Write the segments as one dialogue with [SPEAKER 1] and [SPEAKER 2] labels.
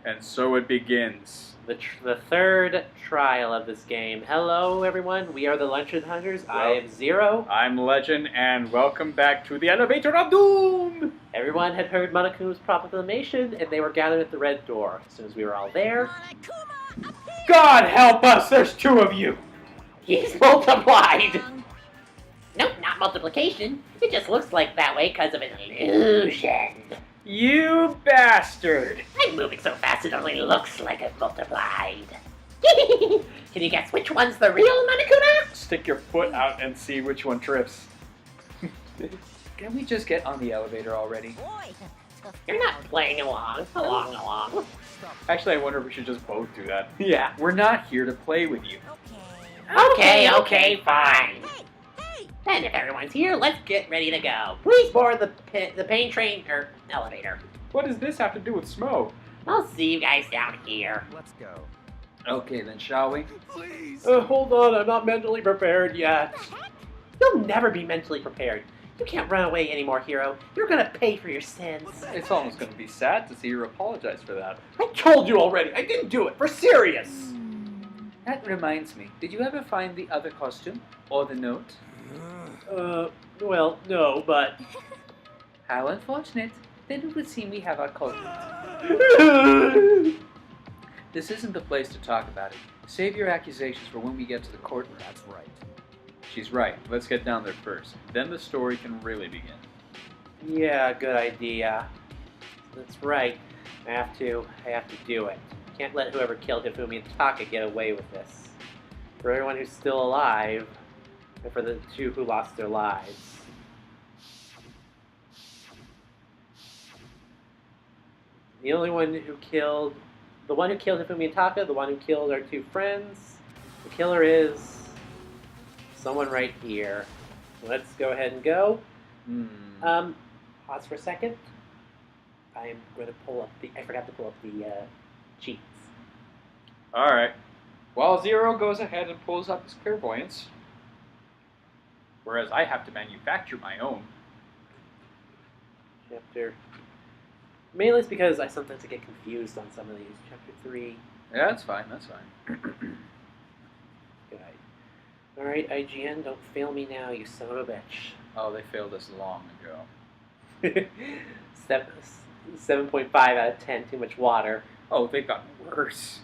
[SPEAKER 1] And so it begins.
[SPEAKER 2] The third trial of this game. Hello, everyone. We are the Stardust Hunters. I am Zero.
[SPEAKER 1] I'm Legend, and welcome back to the Elevator of Doom!
[SPEAKER 2] Everyone had heard Monokuma's proclamation, and they were gathered at the red door. As soon as we were all there...
[SPEAKER 1] God help us! There's two of you!
[SPEAKER 2] He's multiplied! Nope, not multiplication. It just looks like that way because of an illusion.
[SPEAKER 1] You bastard!
[SPEAKER 2] I'm moving so fast it only looks like I've multiplied. Can you guess which one's the real Monokuma?
[SPEAKER 1] Stick your foot out and see which one trips.
[SPEAKER 3] Can we just get on the elevator already?
[SPEAKER 2] You're not playing along. Along.
[SPEAKER 1] Actually, I wonder if we should just both do that.
[SPEAKER 3] Yeah, we're not here to play with you.
[SPEAKER 2] Okay, fine. Then if everyone's here, let's get ready to go. Please board the pain train or elevator.
[SPEAKER 1] What does this have to do with smoke?
[SPEAKER 2] I'll see you guys down here.
[SPEAKER 4] Let's go.
[SPEAKER 3] Okay, then shall we?
[SPEAKER 4] Please.
[SPEAKER 2] Hold on, I'm not mentally prepared yet. You'll never be mentally prepared. You can't run away anymore, hero. You're gonna pay for your sins.
[SPEAKER 1] It's almost going to be sad to see you apologize for that.
[SPEAKER 2] I told you already, I didn't do it. For serious.
[SPEAKER 3] That reminds me, did you ever find the other costume? Or the note?
[SPEAKER 2] Well, no, but...
[SPEAKER 3] How unfortunate. Then it would seem we have our culprit. This isn't the place to talk about it. Save your accusations for when we get to the courtroom.
[SPEAKER 4] That's right.
[SPEAKER 1] She's right. Let's get down there first. Then the story can really begin.
[SPEAKER 2] Yeah, good idea. That's right. I have to do it. Can't let whoever killed Hifumi and Taka get away with this. For everyone who's still alive, and for the two who lost their lives. The one who killed Hifumi and Taka, the one who killed our two friends, the killer is someone right here. Let's go ahead and go. Pause for a second. I'm going to pull up I forgot to pull up the cheats.
[SPEAKER 1] Alright. While Zero goes ahead and pulls up his clairvoyance, whereas I have to manufacture my own.
[SPEAKER 2] Chapter... Mainly it's because I sometimes get confused on some of these. Chapter 3.
[SPEAKER 1] Yeah, that's fine, that's fine.
[SPEAKER 2] Good. Alright, IGN, don't fail me now, you son of a bitch.
[SPEAKER 1] Oh, they failed us long ago.
[SPEAKER 2] 7.5 out of 10, too much water.
[SPEAKER 1] Oh, they've gotten worse.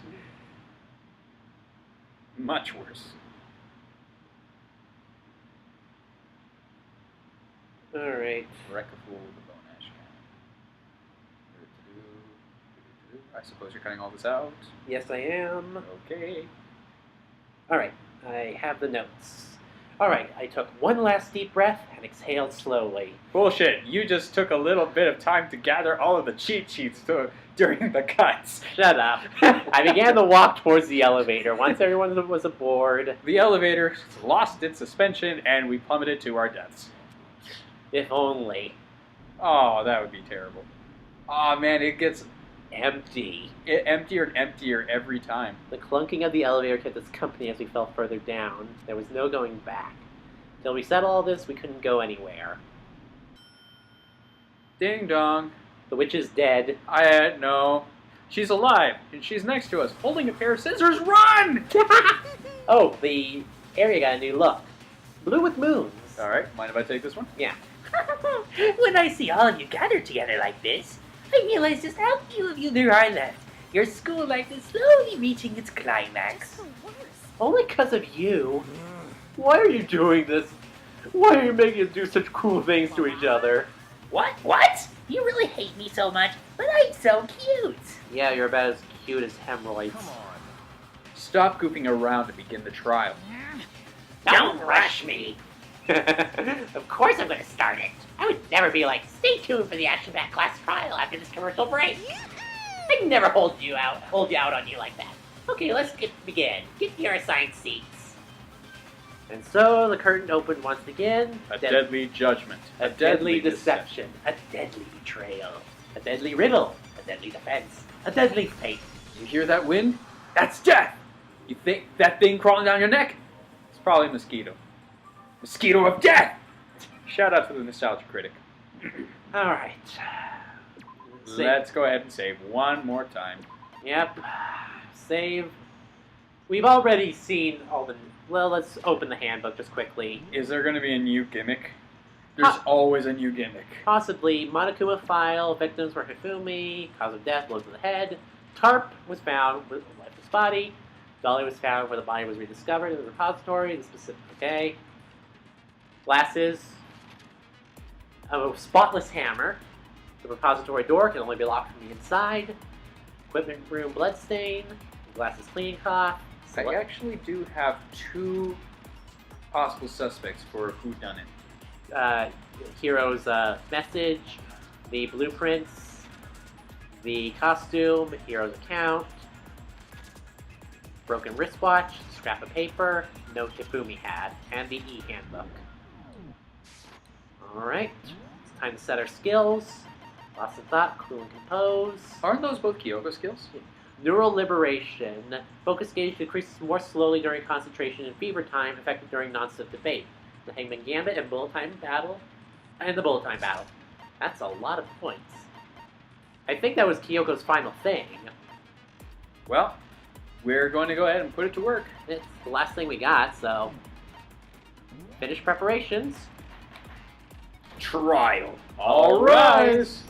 [SPEAKER 1] Much worse.
[SPEAKER 2] Alright.
[SPEAKER 1] Wreck a fool with a bone ash can. I suppose you're cutting all this out?
[SPEAKER 2] Yes, I am.
[SPEAKER 1] Okay.
[SPEAKER 2] Alright, I have the notes. Alright, I took one last deep breath and exhaled slowly.
[SPEAKER 1] Bullshit, you just took a little bit of time to gather all of the cheat sheets during the cuts.
[SPEAKER 2] Shut up. I began to walk towards the elevator. Once everyone was aboard...
[SPEAKER 1] The elevator lost its suspension and we plummeted to our deaths.
[SPEAKER 2] If only.
[SPEAKER 1] Oh, that would be terrible. Oh man, it gets...
[SPEAKER 2] empty.
[SPEAKER 1] Emptier and emptier every time.
[SPEAKER 2] The clunking of the elevator kept us company as we fell further down. There was no going back. Till we settled all this, we couldn't go anywhere.
[SPEAKER 1] Ding dong.
[SPEAKER 2] The witch is dead.
[SPEAKER 1] No. She's alive, and she's next to us, holding a pair of scissors. Run!
[SPEAKER 2] Oh, the area got a new look. Blue with moons.
[SPEAKER 1] Alright, mind if I take this one?
[SPEAKER 2] Yeah.
[SPEAKER 5] When I see all of you gathered together like this, I realize just how few of you there are left. Your school life is slowly reaching its climax.
[SPEAKER 2] Only because of you. Why are you doing this? Why are you making us do such cruel things to each other?
[SPEAKER 5] What? You really hate me so much, but I'm so cute.
[SPEAKER 2] Yeah, you're about as cute as hemorrhoids.
[SPEAKER 4] Come on.
[SPEAKER 1] Stop goofing around to begin the trial.
[SPEAKER 5] Don't rush me.
[SPEAKER 2] Of course I'm going to start it. I would never be like, stay tuned for the action-packed class trial after this commercial break. I'd never hold you out on you like that. Okay, let's begin. Get your assigned seats. And so the curtain opened once again.
[SPEAKER 1] A deadly judgment.
[SPEAKER 2] A deadly deception. A deadly betrayal. A deadly riddle. A deadly defense. A deadly fate.
[SPEAKER 1] You hear that wind? That's death! You think that thing crawling down your neck? It's probably a mosquito. Mosquito of death! Shout out to the nostalgia critic.
[SPEAKER 2] Alright.
[SPEAKER 1] Let's go ahead and save one more time.
[SPEAKER 2] Yep. Save. We've already seen all the... Well, let's open the handbook just quickly.
[SPEAKER 1] Is there going to be a new gimmick? There's always a new gimmick.
[SPEAKER 2] Possibly. Monokuma file. Victims were Hifumi. Cause of death, blows to the head. Tarp was found with a lifeless body. Dolly was found where the body was rediscovered in the repository. The specific... Okay. Glasses. A spotless hammer. The repository door can only be locked from the inside. Equipment room bloodstain. Glasses cleaning cloth.
[SPEAKER 1] I actually do have 2 possible suspects for whodunit.
[SPEAKER 2] Hero's message, the blueprints, the costume, Hero's account, broken wristwatch, scrap of paper, note Hifumi had, and the e-handbook. Alright, it's time to set our skills. Lots of thought, cool and compose.
[SPEAKER 1] Aren't those both Kyoko skills?
[SPEAKER 2] Neural liberation. Focus gauge decreases more slowly during concentration and fever time, effective during non-stop debate. The Hangman Gambit and bullet time battle. And the bullet time battle. That's a lot of points. I think that was Kyoko's final thing.
[SPEAKER 1] Well, we're going to go ahead and put it to work.
[SPEAKER 2] It's the last thing we got, so... Finish preparations.
[SPEAKER 1] Trial. All rise.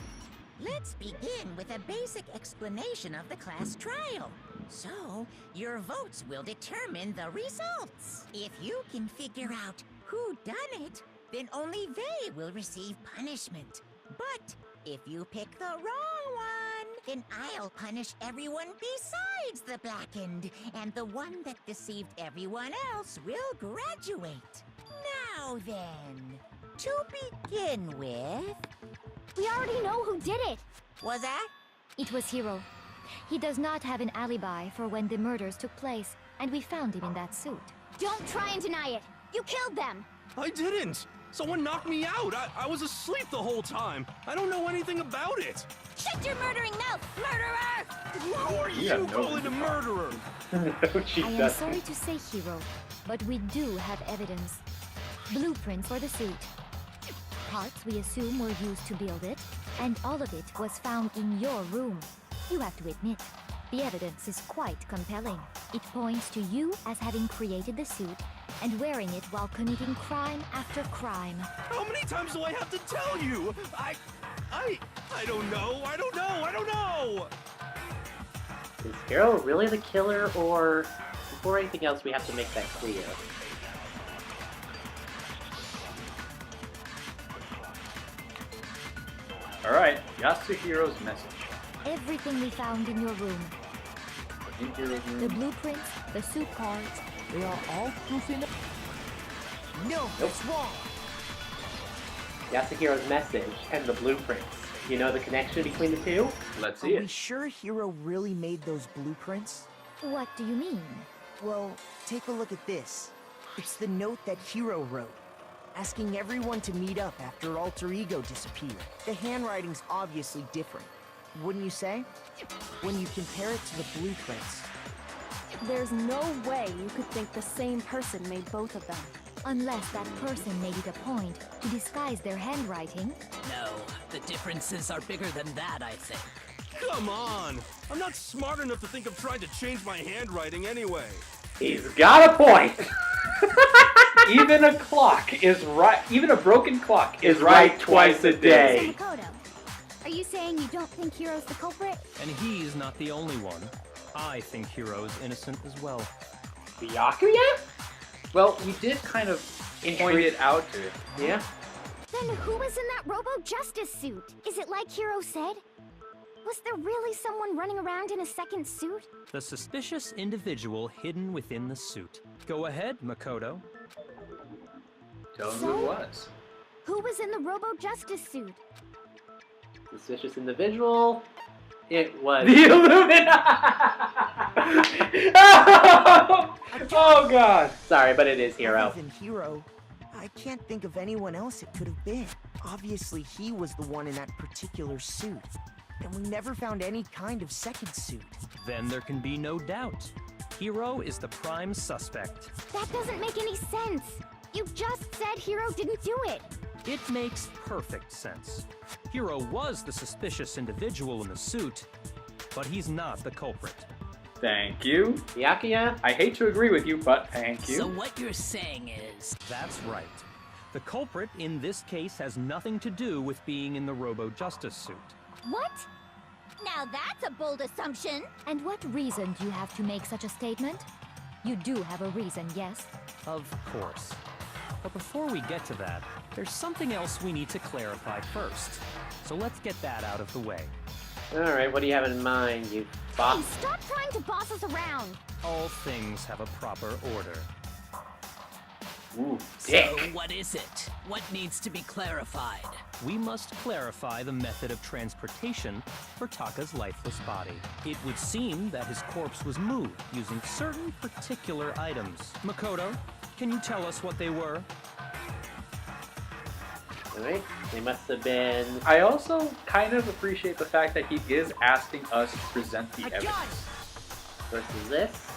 [SPEAKER 4] Let's begin with a basic explanation of the class trial. So, your votes will determine the results. If you can figure out who done it, then only they will receive punishment. But if you pick the wrong one, then I'll punish everyone besides the blackened, and the one that deceived everyone else will graduate. Now then, to begin with...
[SPEAKER 6] We already know who did it!
[SPEAKER 4] Was that?
[SPEAKER 6] It was Hiro. He does not have an alibi for when the murders took place, and we found him in that suit. Don't try and deny it! You killed them!
[SPEAKER 7] I didn't! Someone knocked me out! I was asleep the whole time! I don't know anything about it!
[SPEAKER 4] Shut your murdering mouth, murderer!
[SPEAKER 7] Who are you calling a murderer?
[SPEAKER 6] I am sorry to say, Hiro, but we do have evidence. Blueprints for the suit. Parts we assume were used to build it, and all of it was found in your room. You have to admit, the evidence is quite compelling. It points to you as having created the suit and wearing it while committing crime after crime.
[SPEAKER 7] How many times do I have to tell you? I don't know, I don't know!
[SPEAKER 2] Is Hiro really the killer, or before anything else we have to make that clear?
[SPEAKER 1] Alright, Yasuhiro's message.
[SPEAKER 6] Everything we found in your room.
[SPEAKER 1] In Hiro's room.
[SPEAKER 6] The blueprints, the suit parts, they are all proof enough.
[SPEAKER 4] No, that's wrong.
[SPEAKER 2] Yasuhiro's message and the blueprints. You know the connection between the two?
[SPEAKER 1] Let's
[SPEAKER 8] Are
[SPEAKER 1] see
[SPEAKER 8] we
[SPEAKER 1] it.
[SPEAKER 8] sure Hiro really made those blueprints?
[SPEAKER 6] What do you mean?
[SPEAKER 8] Well, take a look at this. It's the note that Hiro wrote, asking everyone to meet up after Alter Ego disappeared. The handwriting's obviously different, wouldn't you say? When you compare it to the blueprints.
[SPEAKER 9] There's no way you could think the same person made both of them.
[SPEAKER 6] Unless that person made it a point to disguise their handwriting.
[SPEAKER 5] No, the differences are bigger than that, I think.
[SPEAKER 7] Come on! I'm not smart enough to think of trying to change my handwriting anyway.
[SPEAKER 2] He's got a point!
[SPEAKER 1] Even a clock is right. Even a broken clock is right twice a
[SPEAKER 6] So
[SPEAKER 1] day.
[SPEAKER 6] Makoto, are you saying you don't think Hiro's the culprit?
[SPEAKER 10] And he's not the only one. I think Hiro's innocent as well.
[SPEAKER 2] Byakuya?
[SPEAKER 1] Well, we did kind of point it out to it.
[SPEAKER 2] Yeah.
[SPEAKER 6] Then who was in that Robo-Justice suit? Is it like Hiro said? Was there really someone running around in a second suit?
[SPEAKER 10] The suspicious individual hidden within the suit. Go ahead, Makoto.
[SPEAKER 1] Tell him
[SPEAKER 6] So?
[SPEAKER 1] who it was.
[SPEAKER 6] Who was in the Robo-Justice suit?
[SPEAKER 2] Suspicious individual. It was...
[SPEAKER 1] The Illuminati! Oh God!
[SPEAKER 2] Sorry, but it is Hiro.
[SPEAKER 8] Other than Hiro, I can't think of anyone else it could have been. Obviously, he was the one in that particular suit. And we never found any kind of second suit.
[SPEAKER 10] Then there can be no doubt. Hiro is the prime suspect.
[SPEAKER 6] That doesn't make any sense. You just said Hiro didn't do it.
[SPEAKER 10] It makes perfect sense. Hiro was the suspicious individual in the suit, but he's not the culprit.
[SPEAKER 1] Thank you.
[SPEAKER 2] Byakuya?
[SPEAKER 1] I hate to agree with you, but thank you.
[SPEAKER 5] So what you're saying is...
[SPEAKER 10] That's right. The culprit in this case has nothing to do with being in the Robo-Justice suit.
[SPEAKER 6] What?
[SPEAKER 4] Now that's a bold assumption.
[SPEAKER 6] And what reason do you have to make such a statement? You do have a reason, yes?
[SPEAKER 10] Of course. But before we get to that, there's something else we need to clarify first. So let's get that out of the way.
[SPEAKER 2] Alright, what do you have in mind, you
[SPEAKER 6] Hey,
[SPEAKER 2] boss?
[SPEAKER 6] stop trying to boss us around!
[SPEAKER 10] All things have a proper order.
[SPEAKER 1] Ooh,
[SPEAKER 5] So
[SPEAKER 1] dick.
[SPEAKER 5] what is it? What needs to be clarified?
[SPEAKER 10] We must clarify the method of transportation for Taka's lifeless body. It would seem that his corpse was moved using certain particular items. Makoto, can you tell us what they were?
[SPEAKER 2] Alright, they must have been...
[SPEAKER 1] I also kind of appreciate the fact that he is asking us to present the evidence.
[SPEAKER 2] Versus this.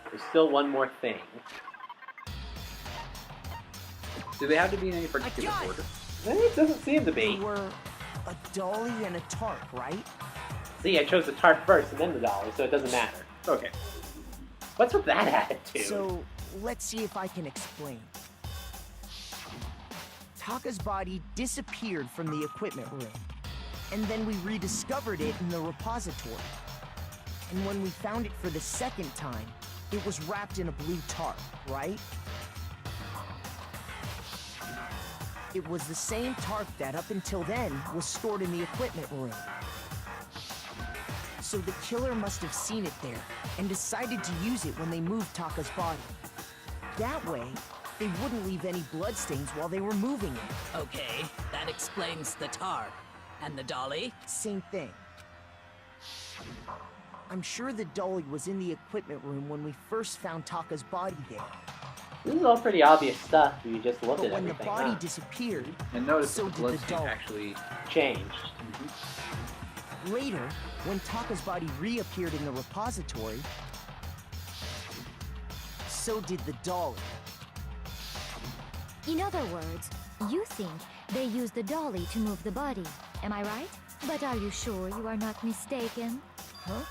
[SPEAKER 2] There's still one more thing.
[SPEAKER 1] Do they have to be in any particular order?
[SPEAKER 2] It doesn't seem to
[SPEAKER 8] They
[SPEAKER 2] be.
[SPEAKER 8] were a dolly and a tarp, right?
[SPEAKER 2] See, I chose the tarp first and then the dolly, so it doesn't matter.
[SPEAKER 1] Okay.
[SPEAKER 2] What's with that attitude?
[SPEAKER 8] So, let's see if I can explain. Taka's body disappeared from the equipment room, and then we rediscovered it in the repository. And when we found it for the second time, it was wrapped in a blue tarp, right? It was the same tarp that, up until then, was stored in the equipment room. So the killer must have seen it there, and decided to use it when they moved Taka's body. That way, they wouldn't leave any bloodstains while they were moving it.
[SPEAKER 5] Okay, that explains the tarp. And the dolly?
[SPEAKER 8] Same thing. I'm sure the dolly was in the equipment room when we first found Taka's body there.
[SPEAKER 2] This is all pretty obvious stuff if you just look
[SPEAKER 8] But
[SPEAKER 2] at
[SPEAKER 8] when the
[SPEAKER 2] everything,
[SPEAKER 8] body
[SPEAKER 2] huh?
[SPEAKER 8] disappeared,
[SPEAKER 1] And notice
[SPEAKER 8] so
[SPEAKER 1] that the
[SPEAKER 8] did the
[SPEAKER 1] bloodstain
[SPEAKER 8] doll.
[SPEAKER 1] actually...
[SPEAKER 2] Changed.
[SPEAKER 8] Later, when Taka's body reappeared in the repository, so did the dolly.
[SPEAKER 6] In other words, you think they used the dolly to move the body, am I right? But are you sure you are not mistaken?
[SPEAKER 8] Huh?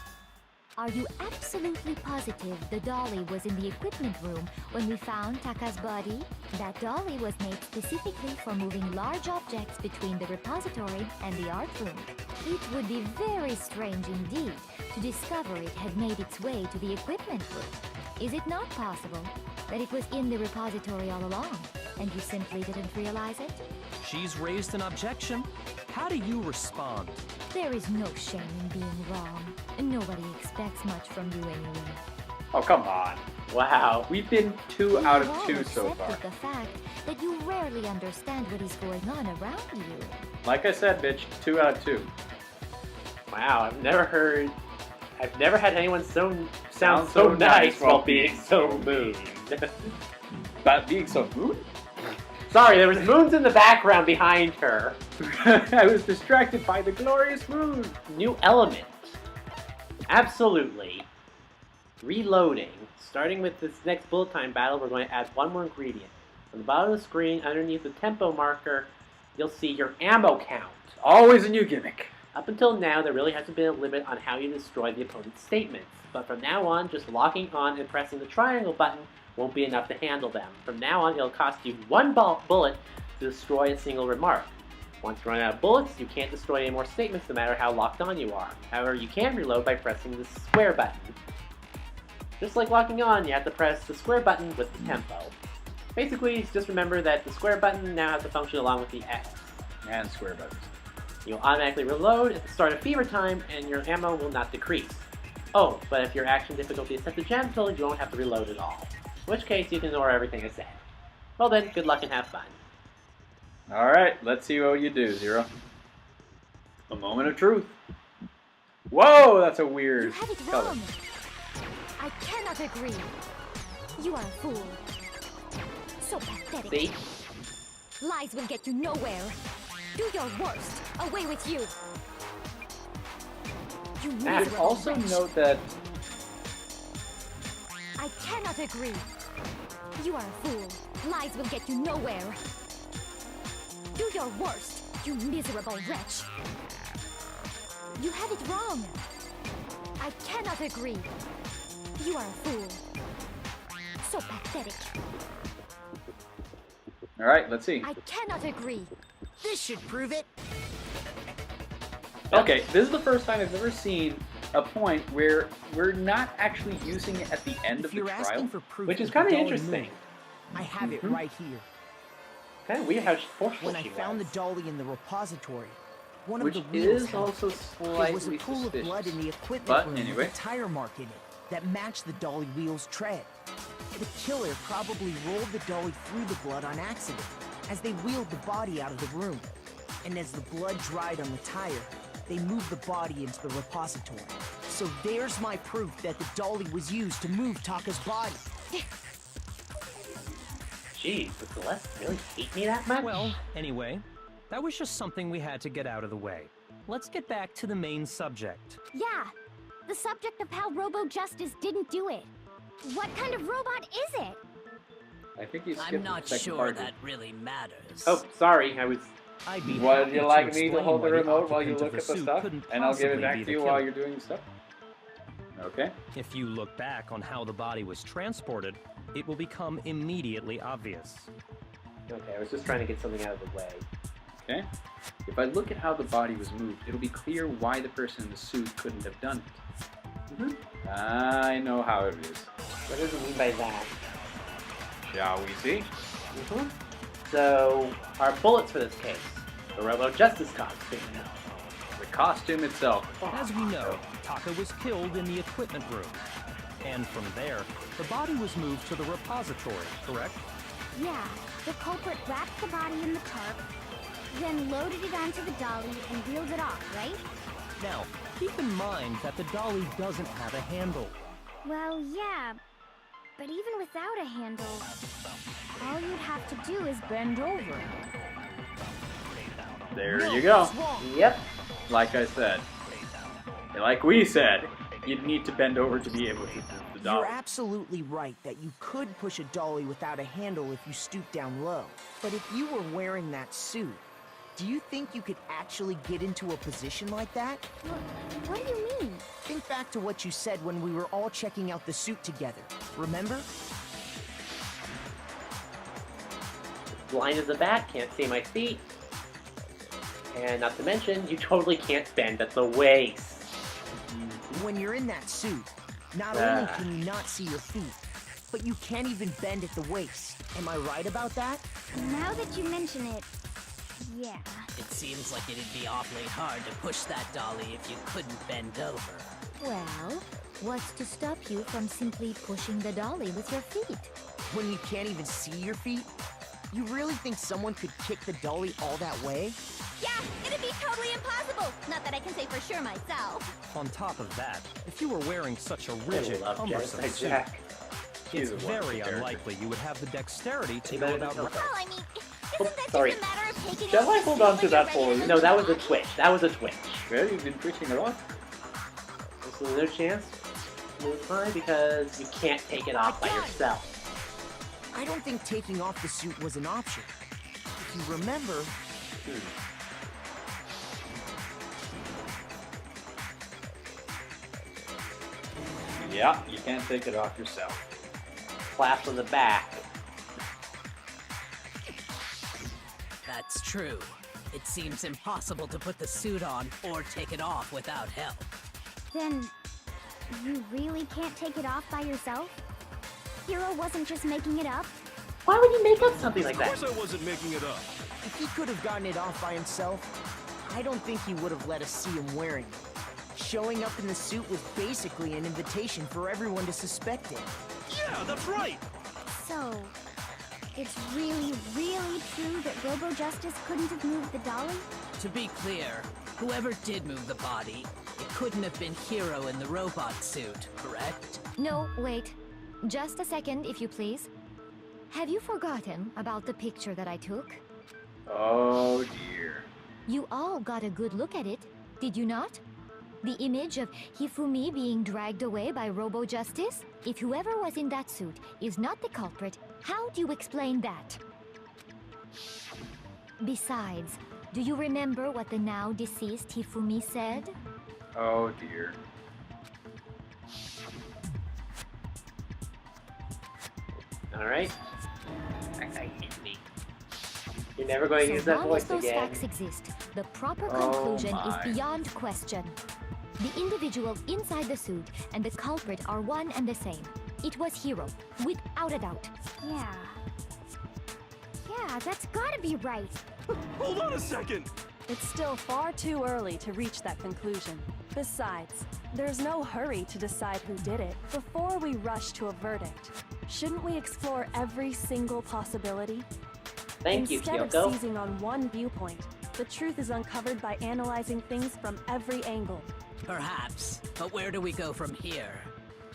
[SPEAKER 6] Are you absolutely positive the dolly was in the equipment room when we found Taka's body? That dolly was made specifically for moving large objects between the repository and the art room. It would be very strange indeed to discover it had made its way to the equipment room. Is it not possible that it was in the repository all along, and you simply didn't realize it?
[SPEAKER 10] She's raised an objection. How do you respond?
[SPEAKER 6] There is no shame in being wrong. Nobody expects much from you anyway.
[SPEAKER 1] Oh, come on.
[SPEAKER 2] Wow.
[SPEAKER 1] We've been 2
[SPEAKER 6] You
[SPEAKER 1] out
[SPEAKER 6] have
[SPEAKER 1] of
[SPEAKER 6] all
[SPEAKER 1] 2 so
[SPEAKER 6] accepted
[SPEAKER 1] far.
[SPEAKER 6] the fact that you rarely understand what is going on around you.
[SPEAKER 1] Like I said, bitch, 2 out of 2.
[SPEAKER 2] Wow, I've never had anyone sound so nice while being so mean.
[SPEAKER 1] But being so moody?
[SPEAKER 2] Sorry, there was moons in the background behind her.
[SPEAKER 1] I was distracted by the glorious moon.
[SPEAKER 2] New element. Absolutely. Reloading. Starting with this next bullet time battle, we're going to add one more ingredient. On the bottom of the screen, underneath the tempo marker, you'll see your ammo count.
[SPEAKER 1] Always a new gimmick.
[SPEAKER 2] Up until now, there really hasn't been a limit on how you destroy the opponent's statements. But from now on, just locking on and pressing the triangle button won't be enough to handle them. From now on, it'll cost you one bullet to destroy a single remark. Once you run out of bullets, you can't destroy any more statements no matter how locked on you are. However, you can reload by pressing the square button. Just like locking on, you have to press the square button with the tempo. Basically, just remember that the square button now has to function along with the X.
[SPEAKER 1] And square buttons.
[SPEAKER 2] You'll automatically reload at the start of fever time, and your ammo will not decrease. Oh, but if your action difficulty is set to gentle, you won't have to reload at all. In which case, you can ignore everything I said. Well then, good luck and have fun.
[SPEAKER 1] Alright, let's see what you do, Zero. A moment of truth. Whoa, that's a
[SPEAKER 6] You
[SPEAKER 1] weird
[SPEAKER 6] have it
[SPEAKER 1] color.
[SPEAKER 6] wrong. I cannot agree. You are a fool. So pathetic.
[SPEAKER 2] See?
[SPEAKER 6] Lies will get you nowhere. Do your worst. Away with you. You
[SPEAKER 1] And
[SPEAKER 6] miserable
[SPEAKER 1] also
[SPEAKER 6] wretch.
[SPEAKER 1] note that
[SPEAKER 6] I cannot agree. You are a fool. Lies will get you nowhere. Do your worst, you miserable wretch. You have it wrong. cannot agree. You are a fool. So pathetic.
[SPEAKER 1] All right, let's see.
[SPEAKER 6] I cannot agree.
[SPEAKER 8] This should prove it.
[SPEAKER 1] Okay, this is the first time I've ever seen a point where we're not actually using it at the end
[SPEAKER 8] If
[SPEAKER 1] of the
[SPEAKER 8] you're
[SPEAKER 1] trial.
[SPEAKER 8] asking for proof,
[SPEAKER 2] Which is
[SPEAKER 8] that
[SPEAKER 2] kind
[SPEAKER 8] the
[SPEAKER 2] of
[SPEAKER 8] dolly
[SPEAKER 2] interesting.
[SPEAKER 8] moved, I have it right here.
[SPEAKER 2] Kind of weird how forceful
[SPEAKER 8] When I
[SPEAKER 2] she
[SPEAKER 8] found the
[SPEAKER 2] was.
[SPEAKER 8] dolly in the repository, one
[SPEAKER 1] Which
[SPEAKER 8] of the wheels
[SPEAKER 1] is
[SPEAKER 8] had
[SPEAKER 1] also
[SPEAKER 8] there was a
[SPEAKER 1] slightly
[SPEAKER 8] pool of blood
[SPEAKER 1] suspicious.
[SPEAKER 8] in the equipment
[SPEAKER 1] But
[SPEAKER 8] room
[SPEAKER 1] anyway.
[SPEAKER 8] with a tire mark in it that matched the dolly wheel's tread. The killer probably rolled the dolly through the blood on accident as they wheeled the body out of the room. And as the blood dried on the tire, they moved the body into the repository. So there's my proof that the dolly was used to move Taka's body.
[SPEAKER 2] Jeez, does Celeste really hate me that much?
[SPEAKER 10] Well, anyway, that was just something we had to get out of the way. Let's get back to the main subject.
[SPEAKER 6] Yeah, the subject of how Robo Justice didn't do it. What kind of robot is it?
[SPEAKER 1] I think you skipped
[SPEAKER 5] I'm not
[SPEAKER 1] the second
[SPEAKER 5] sure
[SPEAKER 1] part.
[SPEAKER 5] that really matters.
[SPEAKER 2] Oh, sorry, I was...
[SPEAKER 10] I'd be
[SPEAKER 1] Would
[SPEAKER 10] happy
[SPEAKER 1] you like me to
[SPEAKER 10] explain
[SPEAKER 1] hold the
[SPEAKER 10] why
[SPEAKER 1] remote while you
[SPEAKER 10] occupant
[SPEAKER 1] look
[SPEAKER 10] of
[SPEAKER 1] at the
[SPEAKER 10] suit
[SPEAKER 1] stuff?
[SPEAKER 10] couldn't
[SPEAKER 1] And I'll give it
[SPEAKER 10] possibly
[SPEAKER 1] back
[SPEAKER 10] be
[SPEAKER 1] to
[SPEAKER 10] the
[SPEAKER 1] you while
[SPEAKER 10] killer.
[SPEAKER 1] you're doing the stuff? Okay.
[SPEAKER 10] If you look back on how the body was transported, it will become immediately obvious.
[SPEAKER 2] Okay, I was just trying to get something out of the way.
[SPEAKER 1] Okay. If I look at how the body was moved, it'll be clear why the person in the suit couldn't have done it. I know how it is.
[SPEAKER 2] What does it mean by that?
[SPEAKER 1] Shall we see?
[SPEAKER 2] So, our bullets for this case. The Robo Justice costume.
[SPEAKER 1] The costume itself.
[SPEAKER 10] As we know, Taka was killed in the equipment room. And from there, the body was moved to the repository, correct?
[SPEAKER 6] Yeah, the culprit wrapped the body in the tarp, then loaded it onto the dolly and wheeled it off, right?
[SPEAKER 10] Now, keep in mind that the dolly doesn't have a handle.
[SPEAKER 6] Well, yeah, but even without a handle, all you'd have to do is bend over.
[SPEAKER 1] There you go.
[SPEAKER 2] Yep.
[SPEAKER 1] Like I said. Like we said, you'd need to bend over to be able to move the dolly.
[SPEAKER 8] You're absolutely right that you could push a dolly without a handle if you stoop down low. But if you were wearing that suit, do you think you could actually get into a position like that?
[SPEAKER 6] What do you mean?
[SPEAKER 8] Think back to what you said when we were all checking out the suit together. Remember?
[SPEAKER 2] Blind as a bat, can't see my feet. And not to mention, you totally can't bend at the waist.
[SPEAKER 8] When you're in that suit, not
[SPEAKER 2] Ah.
[SPEAKER 8] only can you not see your feet, but you can't even bend at the waist. Am I right about that?
[SPEAKER 6] Now that you mention it, yeah.
[SPEAKER 5] It seems like it'd be awfully hard to push that dolly if you couldn't bend over.
[SPEAKER 6] Well, what's to stop you from simply pushing the dolly with your feet?
[SPEAKER 8] When you can't even see your feet? You really think someone could kick the dolly all that way?
[SPEAKER 11] Yeah, it'd be totally impossible. Not that I can say for sure myself.
[SPEAKER 10] On top of that, if you were wearing such a rigid,
[SPEAKER 2] love
[SPEAKER 10] cumbersome
[SPEAKER 2] Genocide
[SPEAKER 10] suit,
[SPEAKER 2] Jack.
[SPEAKER 10] it's
[SPEAKER 1] He's a wonderful
[SPEAKER 10] very
[SPEAKER 1] character.
[SPEAKER 10] unlikely you would have the dexterity to
[SPEAKER 2] He
[SPEAKER 10] go
[SPEAKER 2] better
[SPEAKER 10] about...
[SPEAKER 2] than
[SPEAKER 11] Well, I mean,
[SPEAKER 2] Oh,
[SPEAKER 11] isn't that
[SPEAKER 2] sorry.
[SPEAKER 11] just a matter of taking
[SPEAKER 2] Shall
[SPEAKER 11] off
[SPEAKER 2] I
[SPEAKER 11] the
[SPEAKER 2] hold
[SPEAKER 11] suit
[SPEAKER 2] on
[SPEAKER 11] when
[SPEAKER 2] to
[SPEAKER 11] you're
[SPEAKER 2] that
[SPEAKER 11] ready
[SPEAKER 2] for
[SPEAKER 11] to
[SPEAKER 2] you?
[SPEAKER 11] move
[SPEAKER 2] No,
[SPEAKER 11] the
[SPEAKER 2] that was a
[SPEAKER 11] body?
[SPEAKER 2] twitch. That was a twitch.
[SPEAKER 1] Well, you've been twitching a lot.
[SPEAKER 2] This is no chance. Move fine because you can't take it off by yourself.
[SPEAKER 8] I don't think taking off the suit was an option. If you remember,
[SPEAKER 1] Yeah, you can't take it off yourself.
[SPEAKER 2] Clasp on the back.
[SPEAKER 5] That's true. It seems impossible to put the suit on or take it off without help.
[SPEAKER 6] Then, you really can't take it off by yourself? Hero wasn't just making it up?
[SPEAKER 2] Why would you make up something like
[SPEAKER 7] Of
[SPEAKER 2] that?
[SPEAKER 7] course I wasn't making it up.
[SPEAKER 8] if he could have gotten it off by himself, I don't think he would have let us see him wearing it. Showing up in the suit was basically an invitation for everyone to suspect it.
[SPEAKER 7] Yeah, that's right.
[SPEAKER 6] So, it's really, really true that Robo Justice couldn't have moved the dolly?
[SPEAKER 5] To be clear, whoever did move the body, it couldn't have been Hero in the robot suit, correct?
[SPEAKER 6] No, wait. Just a second, if you please. Have you forgotten about the picture that I took?
[SPEAKER 1] Oh dear.
[SPEAKER 6] You all got a good look at it, did you not? The image of Hifumi being dragged away by Robo Justice? If whoever was in that suit is not the culprit, how do you explain that? Besides, do you remember what the now deceased Hifumi said?
[SPEAKER 1] Oh dear.
[SPEAKER 2] Alright.
[SPEAKER 5] That guy hit me.
[SPEAKER 2] You're never going to use
[SPEAKER 6] So
[SPEAKER 2] that
[SPEAKER 6] long as
[SPEAKER 2] voice
[SPEAKER 6] those
[SPEAKER 2] again.
[SPEAKER 6] facts exist, the proper
[SPEAKER 1] Oh
[SPEAKER 6] conclusion
[SPEAKER 1] my.
[SPEAKER 6] is beyond question. The individual inside the suit and the culprit are one and the same. It was Hiro, without a doubt.
[SPEAKER 9] Yeah. Yeah, that's gotta be right.
[SPEAKER 7] Hold on a second!
[SPEAKER 9] It's still far too early to reach that conclusion. Besides, there's no hurry to decide who did it before we rush to a verdict. Shouldn't we explore every single possibility?
[SPEAKER 2] Thank you,
[SPEAKER 9] Instead of
[SPEAKER 2] Kyoko.
[SPEAKER 9] seizing on one viewpoint, the truth is uncovered by analyzing things from every angle.
[SPEAKER 5] Perhaps, but where do we go from here?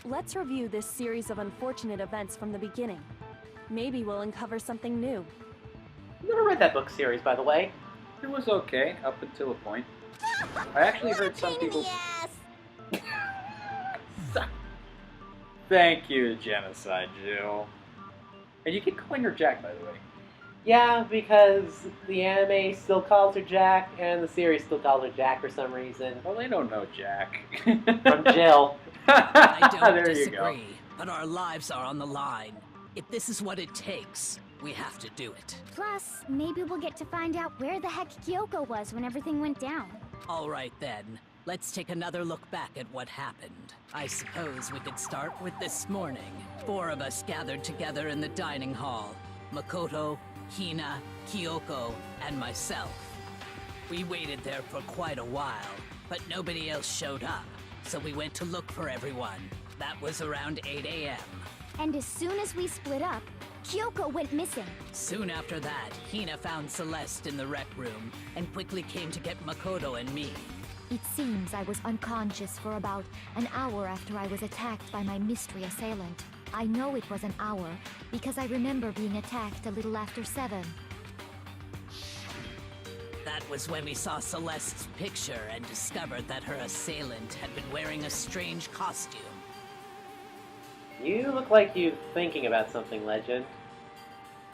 [SPEAKER 9] Let's review this series of unfortunate events from the beginning. Maybe we'll uncover something new.
[SPEAKER 2] Never read that book series, by the way.
[SPEAKER 1] It was okay up until a point. I actually heard some people. Thank you, Genocide Jill. And you keep calling her Jack, by the way.
[SPEAKER 2] Yeah, because the anime still calls her Jack, and the series still calls her Jack for some reason.
[SPEAKER 1] Well, they don't know Jack.
[SPEAKER 2] From Jill.
[SPEAKER 5] I don't
[SPEAKER 1] There you go.
[SPEAKER 5] disagree, but our lives are on the line. If this is what it takes, we have to do it.
[SPEAKER 11] Plus, maybe we'll get to find out where the heck Kyoko was when everything went down.
[SPEAKER 5] All right then, let's take another look back at what happened. I suppose we could start with this morning. 4 of us gathered together in the dining hall. Makoto, Hina, Kyoko, and myself. We waited there for quite a while, but nobody else showed up, so we went to look for everyone. That was around 8 a.m.
[SPEAKER 11] And as soon as we split up, Kyoko went missing.
[SPEAKER 5] Soon after that, Hina found Celeste in the rec room and quickly came to get Makoto and me.
[SPEAKER 6] It seems I was unconscious for about an hour after I was attacked by my mystery assailant. I know it was an hour because I remember being attacked a little after 7.
[SPEAKER 5] That was when we saw Celeste's picture and discovered that her assailant had been wearing a strange costume.
[SPEAKER 2] You look like you're thinking about something, Legend.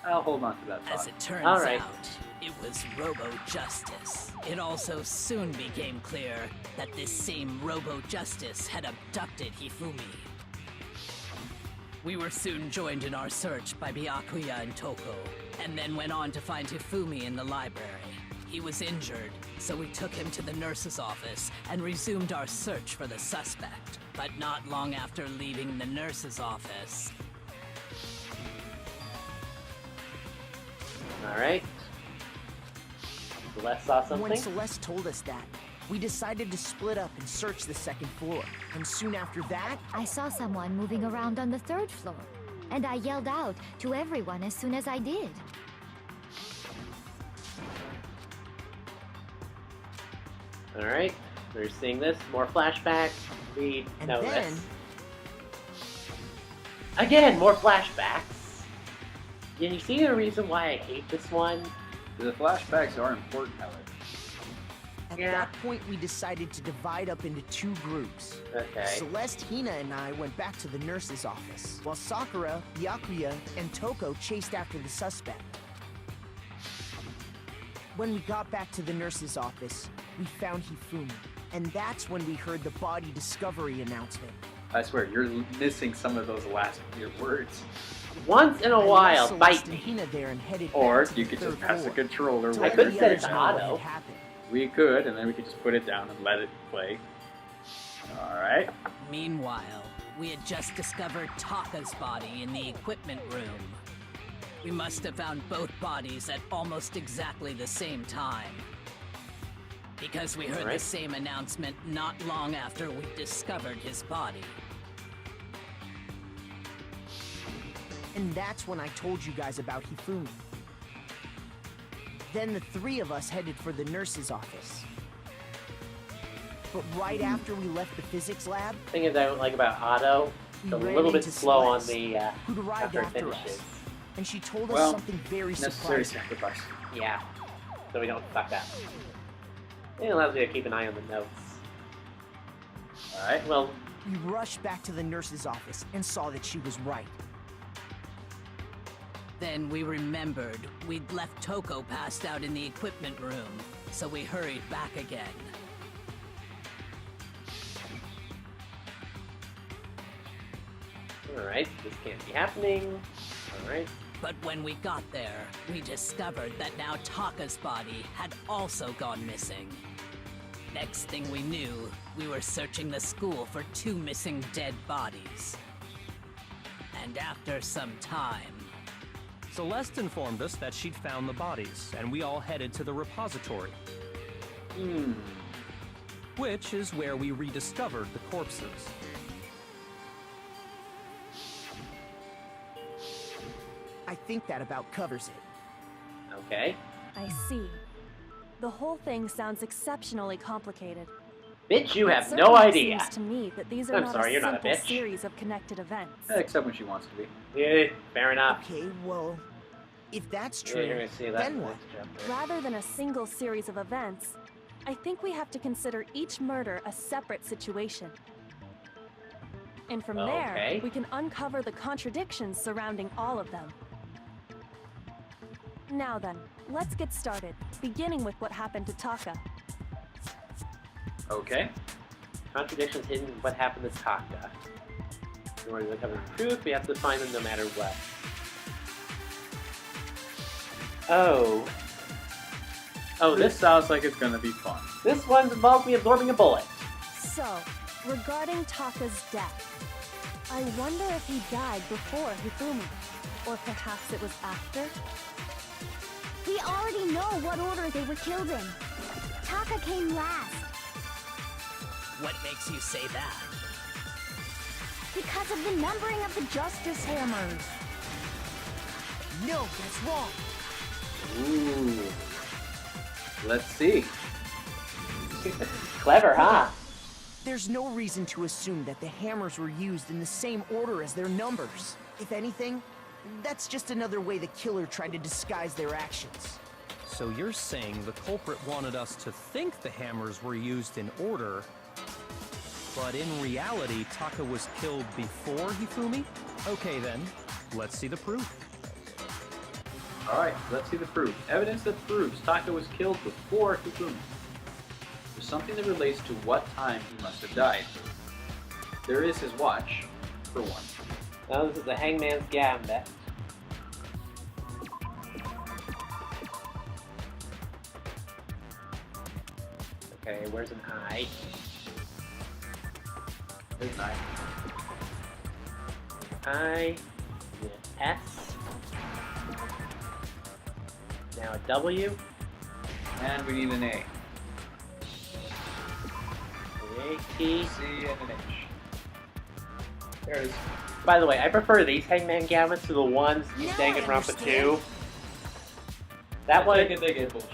[SPEAKER 1] I'll hold on to that thought.
[SPEAKER 5] As it turns
[SPEAKER 2] All right.
[SPEAKER 5] out, it was Robo-Justice. It also soon became clear that this same Robo-Justice had abducted Hifumi. We were soon joined in our search by Byakuya and Toko, and then went on to find Hifumi in the library. He was injured, so we took him to the nurse's office and resumed our search for the suspect. But not long after leaving the nurse's office,
[SPEAKER 2] Alright. Celeste saw something?
[SPEAKER 8] When Celeste told us that, we decided to split up and search the second floor. And soon after that,
[SPEAKER 6] I saw someone moving around on the 3rd floor, and I yelled out to everyone as soon as I did.
[SPEAKER 2] Alright. We're seeing this. More flashbacks. We
[SPEAKER 8] and
[SPEAKER 2] know
[SPEAKER 8] then,
[SPEAKER 2] this. Again, more flashbacks. Can you see the reason why I hate this one?
[SPEAKER 1] The flashbacks are important, however.
[SPEAKER 8] at
[SPEAKER 2] Yeah.
[SPEAKER 8] that point we decided to divide up into 2 groups.
[SPEAKER 2] Okay.
[SPEAKER 8] Celeste, Hina, and I went back to the nurse's office, while Sakura, Byakuya, and Toko chased after the suspect. When we got back to the nurse's office, we found Hifumi, and that's when we heard the body discovery announcement.
[SPEAKER 1] I swear, you're missing some of those last weird words.
[SPEAKER 2] Once in a
[SPEAKER 8] I
[SPEAKER 2] while,
[SPEAKER 8] left
[SPEAKER 2] bite
[SPEAKER 8] Celeste and
[SPEAKER 2] me.
[SPEAKER 8] Hina there and headed
[SPEAKER 1] Or
[SPEAKER 8] back to
[SPEAKER 1] you
[SPEAKER 8] the
[SPEAKER 1] could just
[SPEAKER 8] 3rd
[SPEAKER 1] pass the
[SPEAKER 8] floor.
[SPEAKER 1] controller
[SPEAKER 8] To
[SPEAKER 1] with
[SPEAKER 2] I
[SPEAKER 8] let
[SPEAKER 2] could
[SPEAKER 8] the
[SPEAKER 2] set it
[SPEAKER 8] others
[SPEAKER 2] to
[SPEAKER 8] know what
[SPEAKER 2] auto.
[SPEAKER 8] had happened.
[SPEAKER 1] We could, and then we could just put it down and let it play. Alright.
[SPEAKER 5] Meanwhile, we had just discovered Taka's body in the equipment room. We must have found both bodies at almost exactly the same time. Because we heard the
[SPEAKER 2] Alright.
[SPEAKER 5] same announcement not long after we discovered his body.
[SPEAKER 8] And that's when I told you guys about Hifumi. Then the 3 of us headed for the nurse's office. But right after we left the physics lab,
[SPEAKER 2] Thing is, I don't like about Otto.
[SPEAKER 8] we
[SPEAKER 2] It's a
[SPEAKER 8] ran
[SPEAKER 2] little bit
[SPEAKER 8] into
[SPEAKER 2] slow on
[SPEAKER 8] Celeste,
[SPEAKER 2] the
[SPEAKER 8] who'd arrived
[SPEAKER 2] after it
[SPEAKER 8] after
[SPEAKER 2] finishes.
[SPEAKER 8] us. And she told us
[SPEAKER 1] Well,
[SPEAKER 8] something very
[SPEAKER 1] Necessary
[SPEAKER 8] surprising.
[SPEAKER 1] sacrifice.
[SPEAKER 2] Yeah. So we don't fuck up. It allows me to keep an eye on the notes.
[SPEAKER 1] Alright.
[SPEAKER 2] Well,
[SPEAKER 8] We rushed back to the nurse's office and saw that she was right.
[SPEAKER 5] Then we remembered we'd left Toko passed out in the equipment room, so we hurried back again.
[SPEAKER 2] Alright, this can't be happening. Alright.
[SPEAKER 5] But when we got there, we discovered that now Taka's body had also gone missing. Next thing we knew, we were searching the school for 2 missing dead bodies. And after some time...
[SPEAKER 10] Celeste informed us that she'd found the bodies, and we all headed to the repository. Which is where we rediscovered the corpses.
[SPEAKER 8] I think that about covers it.
[SPEAKER 2] Okay.
[SPEAKER 9] I see. The whole thing sounds exceptionally complicated.
[SPEAKER 2] Bitch, you
[SPEAKER 9] It
[SPEAKER 2] have no
[SPEAKER 9] certainly
[SPEAKER 2] idea.
[SPEAKER 9] Seems to me that these are
[SPEAKER 2] I'm
[SPEAKER 9] not
[SPEAKER 2] sorry,
[SPEAKER 9] a
[SPEAKER 2] you're not a
[SPEAKER 9] simple
[SPEAKER 2] bitch.
[SPEAKER 9] series of connected events.
[SPEAKER 1] Except when she wants to be.
[SPEAKER 2] Yeah, fair enough.
[SPEAKER 8] Okay, well, if that's
[SPEAKER 2] Yeah,
[SPEAKER 8] true,
[SPEAKER 2] you're gonna see that
[SPEAKER 8] then
[SPEAKER 2] in the
[SPEAKER 8] what?
[SPEAKER 2] next chapter.
[SPEAKER 9] Rather than a single series of events, I think we have to consider each murder a separate situation. And from there,
[SPEAKER 2] Okay.
[SPEAKER 9] we can uncover the contradictions surrounding all of them. Now then, let's get started, beginning with what happened to Taka.
[SPEAKER 1] Okay.
[SPEAKER 2] Contradictions hidden in what happened to Taka. In order to uncover the truth, we have to find them no matter what. Oh. Oh,
[SPEAKER 1] This sounds like it's gonna be fun.
[SPEAKER 2] this one involves me absorbing a bullet.
[SPEAKER 9] So, regarding Taka's death, I wonder if he died before Hifumi, or perhaps it was after?
[SPEAKER 11] We already know what order they were killed in. Taka came last.
[SPEAKER 5] What makes you say that?
[SPEAKER 11] Because of the numbering of the Justice Hammers.
[SPEAKER 8] No, that's wrong.
[SPEAKER 1] Ooh. Let's see.
[SPEAKER 2] Clever, huh?
[SPEAKER 8] There's no reason to assume that the hammers were used in the same order as their numbers. If anything, that's just another way the killer tried to disguise their actions.
[SPEAKER 10] So you're saying the culprit wanted us to think the hammers were used in order, but in reality, Taka was killed before Hifumi? Okay then, let's see the proof.
[SPEAKER 1] Alright, let's see the proof. Evidence that proves Taka was killed before Hifumi. There's something that relates to what time he must have died. There is his watch, for one.
[SPEAKER 2] Now this is the Hangman's Gambit. Okay, where's an I?
[SPEAKER 1] There's an I.
[SPEAKER 2] I, an S. Now a W.
[SPEAKER 1] And we need an A.
[SPEAKER 2] An A, T.
[SPEAKER 1] C and an H. There it is.
[SPEAKER 2] By the way, I prefer these Hangman Gambits to the ones in
[SPEAKER 8] Now I
[SPEAKER 2] Danganronpa 2.
[SPEAKER 8] understand.
[SPEAKER 2] That one,
[SPEAKER 1] They get bullshit.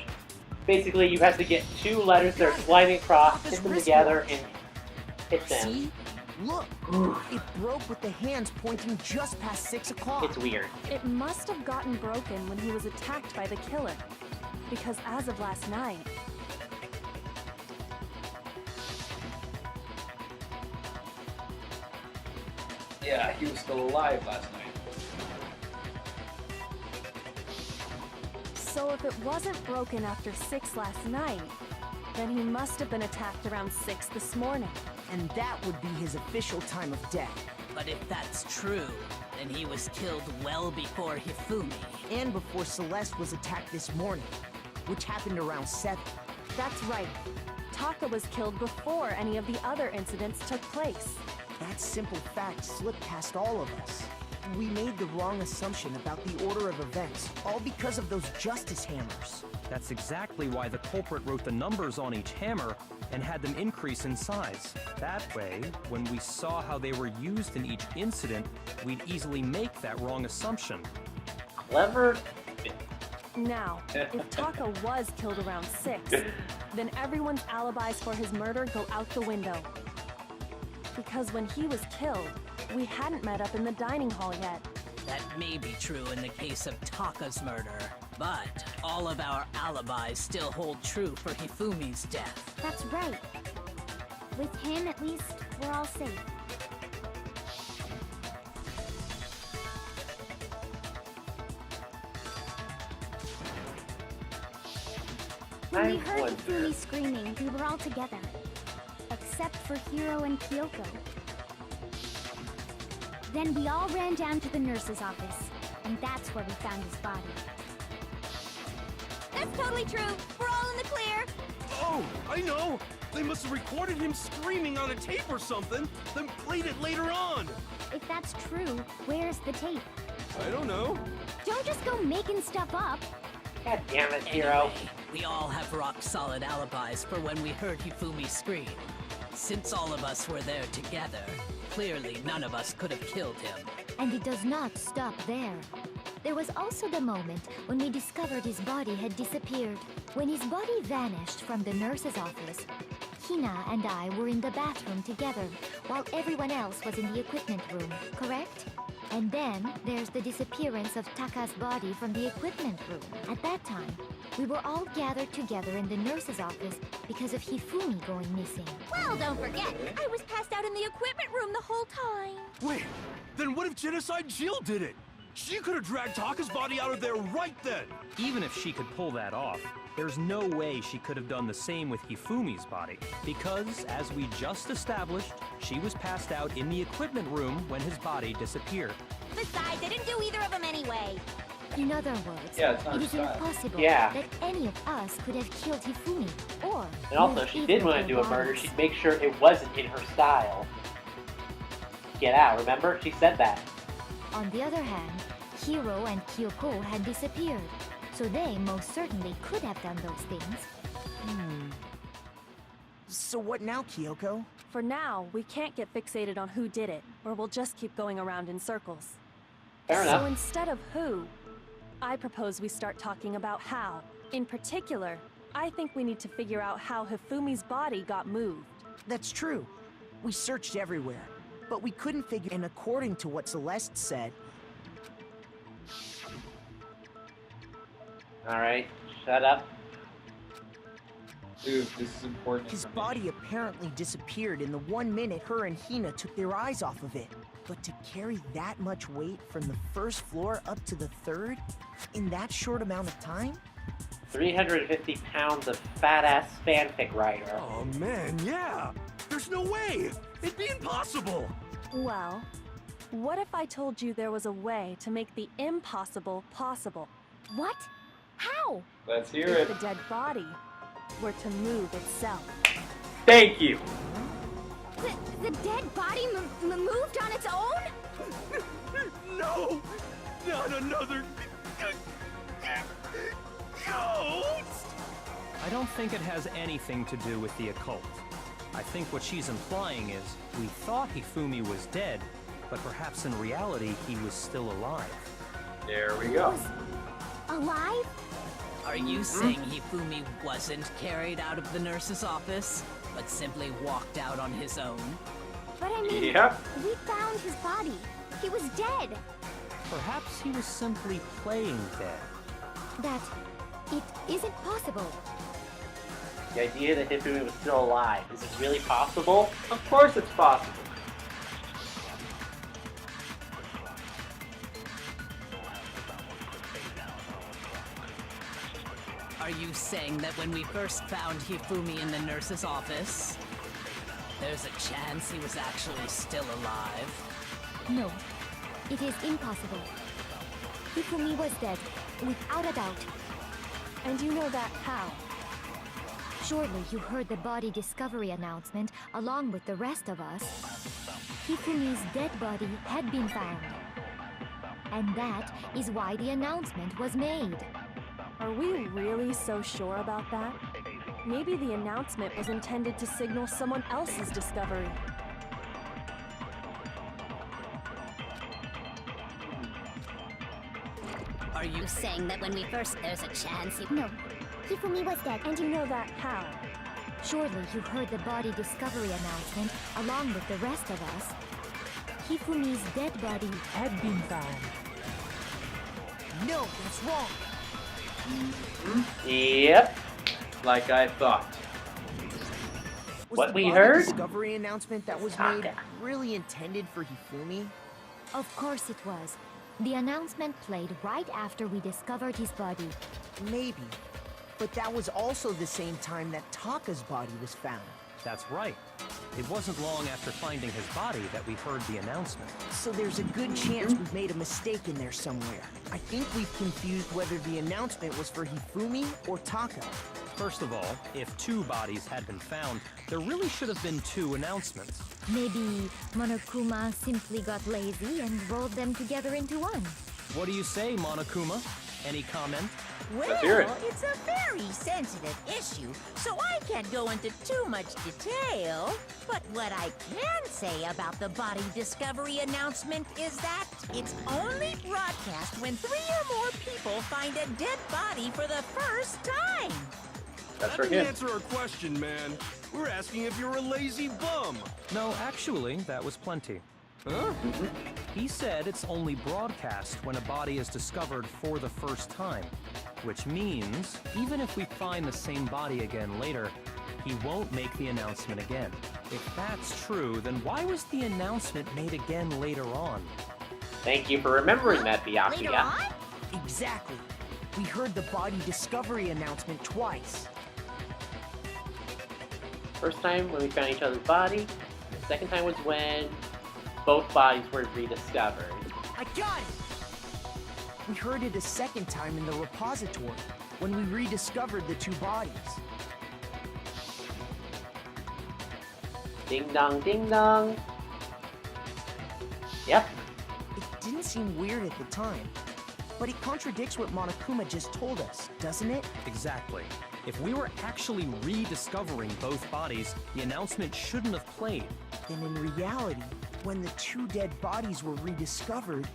[SPEAKER 2] basically, you have to get 2 letters that are sliding across, hit them together, and hit them.
[SPEAKER 8] See? Look, it broke with the hands pointing just past 6 o'clock.
[SPEAKER 2] It's weird.
[SPEAKER 9] It must have gotten broken when he was attacked by the killer, because as of last night,
[SPEAKER 1] Yeah, he was still alive last night.
[SPEAKER 9] so if it wasn't broken after 6 last night, then he must have been attacked around 6 this morning.
[SPEAKER 8] And that would be his official time of death.
[SPEAKER 5] But if that's true, then he was killed well before Hifumi.
[SPEAKER 8] And before Celeste was attacked this morning, which happened around 7.
[SPEAKER 9] That's right. Taka was killed before any of the other incidents took place.
[SPEAKER 8] That simple fact slipped past all of us. We made the wrong assumption about the order of events, all because of those justice hammers.
[SPEAKER 10] That's exactly why the culprit wrote the numbers on each hammer and had them increase in size. That way, when we saw how they were used in each incident, we'd easily make that wrong assumption.
[SPEAKER 2] Clever.
[SPEAKER 9] Now, if Taka was killed around 6, then everyone's alibis for his murder go out the window. Because when he was killed, we hadn't met up in the dining hall yet.
[SPEAKER 5] That may be true in the case of Taka's murder, but all of our alibis still hold true for Hifumi's death.
[SPEAKER 11] That's right. With him, at least, we're all safe. When we heard Hifumi screaming, we were all together. Except for Hiro and Kyoko. Then we all ran down to the nurse's office, and that's where we found his body.
[SPEAKER 12] That's totally true. We're all in the clear.
[SPEAKER 7] Oh, I know! They must have recorded him screaming on a tape or something, then played it later on!
[SPEAKER 11] If that's true, where's the tape?
[SPEAKER 7] I don't know.
[SPEAKER 11] Don't just go making stuff up.
[SPEAKER 2] God damn it, Hero.
[SPEAKER 5] Anyway, we all have rock-solid alibis for when we heard Hifumi scream. Since all of us were there together, clearly none of us could have killed him.
[SPEAKER 6] And it does not stop there. There was also the moment when we discovered his body had disappeared. When his body vanished from the nurse's office, Hina and I were in the bathroom together, while everyone else was in the equipment room, correct? And then there's the disappearance of Taka's body from the equipment room. At that time, we were all gathered together in the nurse's office because of Hifumi going missing.
[SPEAKER 12] Well, don't forget, I was passed out in the equipment room the whole time.
[SPEAKER 7] Wait, then what if Genocide Jill did it? She could have dragged Taka's body out of there right then!
[SPEAKER 10] Even if she could pull that off, there's no way she could have done the same with Hifumi's body. Because, as we just established, she was passed out in the equipment room when his body disappeared.
[SPEAKER 12] Besides, I didn't do either of them anyway.
[SPEAKER 6] In other words,
[SPEAKER 1] Yeah, it's not
[SPEAKER 6] it is
[SPEAKER 1] style.
[SPEAKER 6] impossible
[SPEAKER 2] Yeah.
[SPEAKER 6] that any of us could have killed Hifumi, or
[SPEAKER 2] And also,
[SPEAKER 6] moved
[SPEAKER 2] if she
[SPEAKER 6] either
[SPEAKER 2] did
[SPEAKER 6] of
[SPEAKER 2] want to
[SPEAKER 6] their
[SPEAKER 2] do a murder,
[SPEAKER 6] bodies.
[SPEAKER 2] she'd make sure it wasn't in her style. Get out, remember? She said that.
[SPEAKER 6] On the other hand, Hiro and Kyoko had disappeared, so they most certainly could have done those things.
[SPEAKER 8] So what now, Kyoko?
[SPEAKER 9] For now, we can't get fixated on who did it, or we'll just keep going around in circles.
[SPEAKER 2] Fair
[SPEAKER 9] So
[SPEAKER 2] enough.
[SPEAKER 9] instead of who, I propose we start talking about how. In particular, I think we need to figure out how Hifumi's body got moved.
[SPEAKER 8] That's true. We searched everywhere, but we couldn't figure. And according to what Celeste said,
[SPEAKER 2] Alright, shut up.
[SPEAKER 1] Dude, this is important.
[SPEAKER 8] his
[SPEAKER 1] information.
[SPEAKER 8] body apparently disappeared in the 1 minute her and Hina took their eyes off of it. But to carry that much weight from the first floor up to the third in that short amount of time?
[SPEAKER 2] 350 pounds of fat-ass fanfic writer.
[SPEAKER 7] Oh man, yeah! There's no way! It'd be impossible!
[SPEAKER 9] Well, what if I told you there was a way to make the impossible possible?
[SPEAKER 11] What? How?
[SPEAKER 1] Let's hear
[SPEAKER 9] If
[SPEAKER 1] it.
[SPEAKER 9] the dead body were to move itself.
[SPEAKER 2] Thank you!
[SPEAKER 11] The dead body moved on its own?
[SPEAKER 7] No! Not another... ghost!
[SPEAKER 10] I don't think it has anything to do with the occult. I think what she's implying is, we thought Hifumi was dead, but perhaps in reality he was still alive.
[SPEAKER 1] There we go.
[SPEAKER 11] Alive?
[SPEAKER 5] Are you saying Hifumi wasn't carried out of the nurse's office, but simply walked out on his own?
[SPEAKER 11] But I mean,
[SPEAKER 1] Yep.
[SPEAKER 11] we found his body. He was dead.
[SPEAKER 10] Perhaps he was simply playing dead.
[SPEAKER 6] That it isn't possible.
[SPEAKER 2] The idea that Hifumi was still alive, is it really possible?
[SPEAKER 1] Of course it's possible.
[SPEAKER 5] Are you saying that when we first found Hifumi in the nurse's office, there's a chance he was actually still alive?
[SPEAKER 6] No, it is impossible. Hifumi was dead, without a doubt.
[SPEAKER 9] And you know that how?
[SPEAKER 6] Surely you heard the body discovery announcement along with the rest of us. Hifumi's dead body had been found. And that is why the announcement was made.
[SPEAKER 9] Are we really so sure about that? Maybe the announcement was intended to signal someone else's discovery.
[SPEAKER 11] Are you saying that when we first... there's a chance he...
[SPEAKER 6] No, Hifumi was dead.
[SPEAKER 9] And you know that how?
[SPEAKER 6] Surely you heard the body discovery announcement along with the rest of us. Hifumi's dead body had been found.
[SPEAKER 8] no, that's wrong.
[SPEAKER 2] Yep.
[SPEAKER 1] Like I thought.
[SPEAKER 8] Was
[SPEAKER 2] What
[SPEAKER 8] the
[SPEAKER 2] we
[SPEAKER 8] body
[SPEAKER 2] heard?
[SPEAKER 8] discovery announcement that was
[SPEAKER 2] Taka.
[SPEAKER 8] made really intended for Hifumi?
[SPEAKER 6] Of course it was. The announcement played right after we discovered his body.
[SPEAKER 8] Maybe. But that was also the same time that Taka's body was found.
[SPEAKER 10] That's right. It wasn't long after finding his body that we heard the announcement.
[SPEAKER 8] So there's a good chance we've made a mistake in there somewhere. I think we've confused whether the announcement was for Hifumi or Taka.
[SPEAKER 10] First of all, if 2 bodies had been found, there really should have been 2 announcements.
[SPEAKER 6] Maybe Monokuma simply got lazy and rolled them together into one.
[SPEAKER 10] What do you say, Monokuma? Any comment?
[SPEAKER 4] Well,
[SPEAKER 1] Let's hear it.
[SPEAKER 4] it's a very sensitive issue, so I can't go into too much detail. But what I can say about the body discovery announcement is that it's only broadcast when 3 or more people find a dead body for the first time.
[SPEAKER 1] That's
[SPEAKER 7] That
[SPEAKER 1] for
[SPEAKER 7] didn't
[SPEAKER 1] him.
[SPEAKER 7] answer our question, man. We're asking if you're a lazy bum.
[SPEAKER 10] No, actually, that was plenty.
[SPEAKER 7] Huh?
[SPEAKER 10] He said it's only broadcast when a body is discovered for the first time, which means even if we find the same body again later, he won't make the announcement again. If that's true, then why was the announcement made again later on?
[SPEAKER 2] Thank you for remembering that,
[SPEAKER 4] Later
[SPEAKER 2] Byakuya.
[SPEAKER 4] on?
[SPEAKER 8] Exactly. We heard the body discovery announcement twice.
[SPEAKER 2] First time when we found each other's body. The second time was when both bodies were rediscovered.
[SPEAKER 8] I got it! We heard it a second time in the repository, when we rediscovered the 2 bodies.
[SPEAKER 2] Ding dong, ding dong. Yep.
[SPEAKER 8] It didn't seem weird at the time, but it contradicts what Monokuma just told us, doesn't it?
[SPEAKER 10] Exactly. If we were actually rediscovering both bodies, the announcement shouldn't have played.
[SPEAKER 8] Then in reality, when the 2 dead bodies were rediscovered,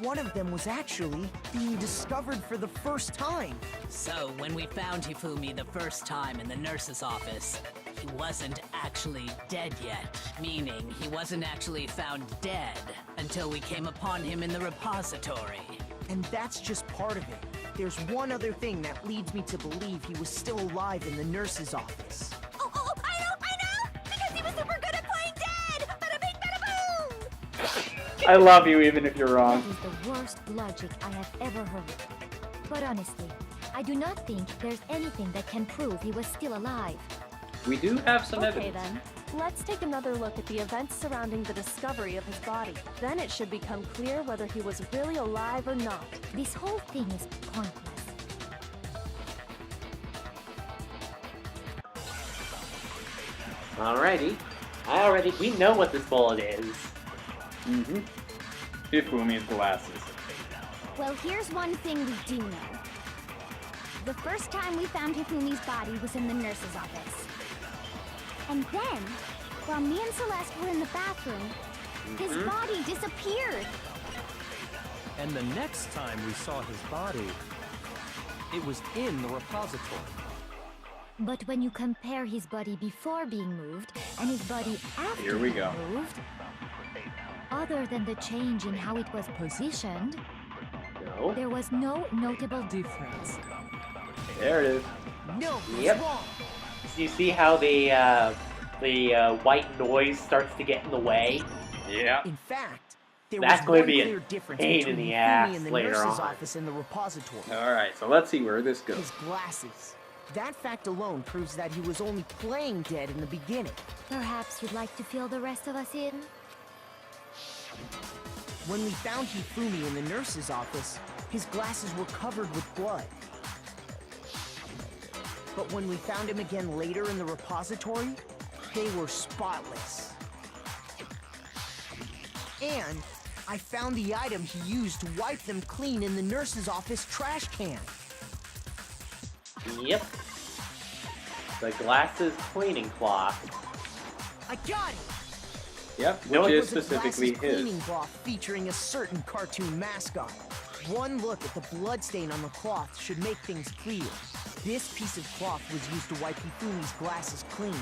[SPEAKER 8] one of them was actually being discovered for the first time.
[SPEAKER 5] So, when we found Hifumi the first time in the nurse's office, he wasn't actually dead yet. Meaning, he wasn't actually found dead until we came upon him in the repository.
[SPEAKER 8] And that's just part of it. There's one other thing that leads me to believe he was still alive in the nurse's office.
[SPEAKER 12] Oh, I know! Because he was super good at playing dead! Bada bing, bada boom!
[SPEAKER 1] I love you even if you're wrong.
[SPEAKER 6] That is the worst logic I have ever heard. But honestly, I do not think there's anything that can prove he was still alive.
[SPEAKER 1] We do have some
[SPEAKER 9] Okay
[SPEAKER 1] evidence.
[SPEAKER 9] then, let's take another look at the events surrounding the discovery of his body. Then it should become clear whether he was really alive or not.
[SPEAKER 6] This whole thing is pointless.
[SPEAKER 2] Alrighty. We know what this bullet is.
[SPEAKER 1] Mm-hmm. Hifumi's glasses.
[SPEAKER 11] Well, here's one thing we do know. The first time we found Hifumi's body was in the nurse's office. And then, while me and Celeste were in the bathroom, his body disappeared.
[SPEAKER 10] And the next time we saw his body, it was in the repository.
[SPEAKER 6] But when you compare his body before being moved and his body after
[SPEAKER 1] Here we
[SPEAKER 6] being
[SPEAKER 1] go.
[SPEAKER 6] moved, other than the change in how it was positioned,
[SPEAKER 2] No.
[SPEAKER 6] there was no notable difference.
[SPEAKER 1] There it is.
[SPEAKER 8] No, he's
[SPEAKER 2] Yep.
[SPEAKER 8] wrong.
[SPEAKER 2] Do you see how the white noise starts to get in the way?
[SPEAKER 1] Yeah.
[SPEAKER 8] In fact, there
[SPEAKER 2] That's
[SPEAKER 8] was
[SPEAKER 2] going
[SPEAKER 8] one
[SPEAKER 2] to be a
[SPEAKER 8] clear difference
[SPEAKER 2] pain in
[SPEAKER 8] between
[SPEAKER 2] the
[SPEAKER 8] Hifumi
[SPEAKER 2] ass
[SPEAKER 8] and the
[SPEAKER 2] later
[SPEAKER 8] nurse's
[SPEAKER 2] on.
[SPEAKER 8] office and the repository.
[SPEAKER 1] Alright, so let's see where this goes.
[SPEAKER 8] His glasses. That fact alone proves that he was only playing dead in the beginning.
[SPEAKER 6] Perhaps you'd like to fill the rest of us in?
[SPEAKER 8] When we found Hifumi in the nurse's office, his glasses were covered with blood. But when we found him again later in the repository, they were spotless. And I found the item he used to wipe them clean in the nurse's office trash can.
[SPEAKER 2] Yep. The glasses cleaning cloth.
[SPEAKER 8] I got it!
[SPEAKER 1] Yep,
[SPEAKER 2] No,
[SPEAKER 1] which
[SPEAKER 2] it
[SPEAKER 1] is
[SPEAKER 8] was a
[SPEAKER 1] specifically
[SPEAKER 8] glasses
[SPEAKER 1] his.
[SPEAKER 8] cleaning cloth featuring a certain cartoon mascot. One look at the bloodstain on the cloth should make things clear. This piece of cloth was used to wipe Hifumi's glasses clean.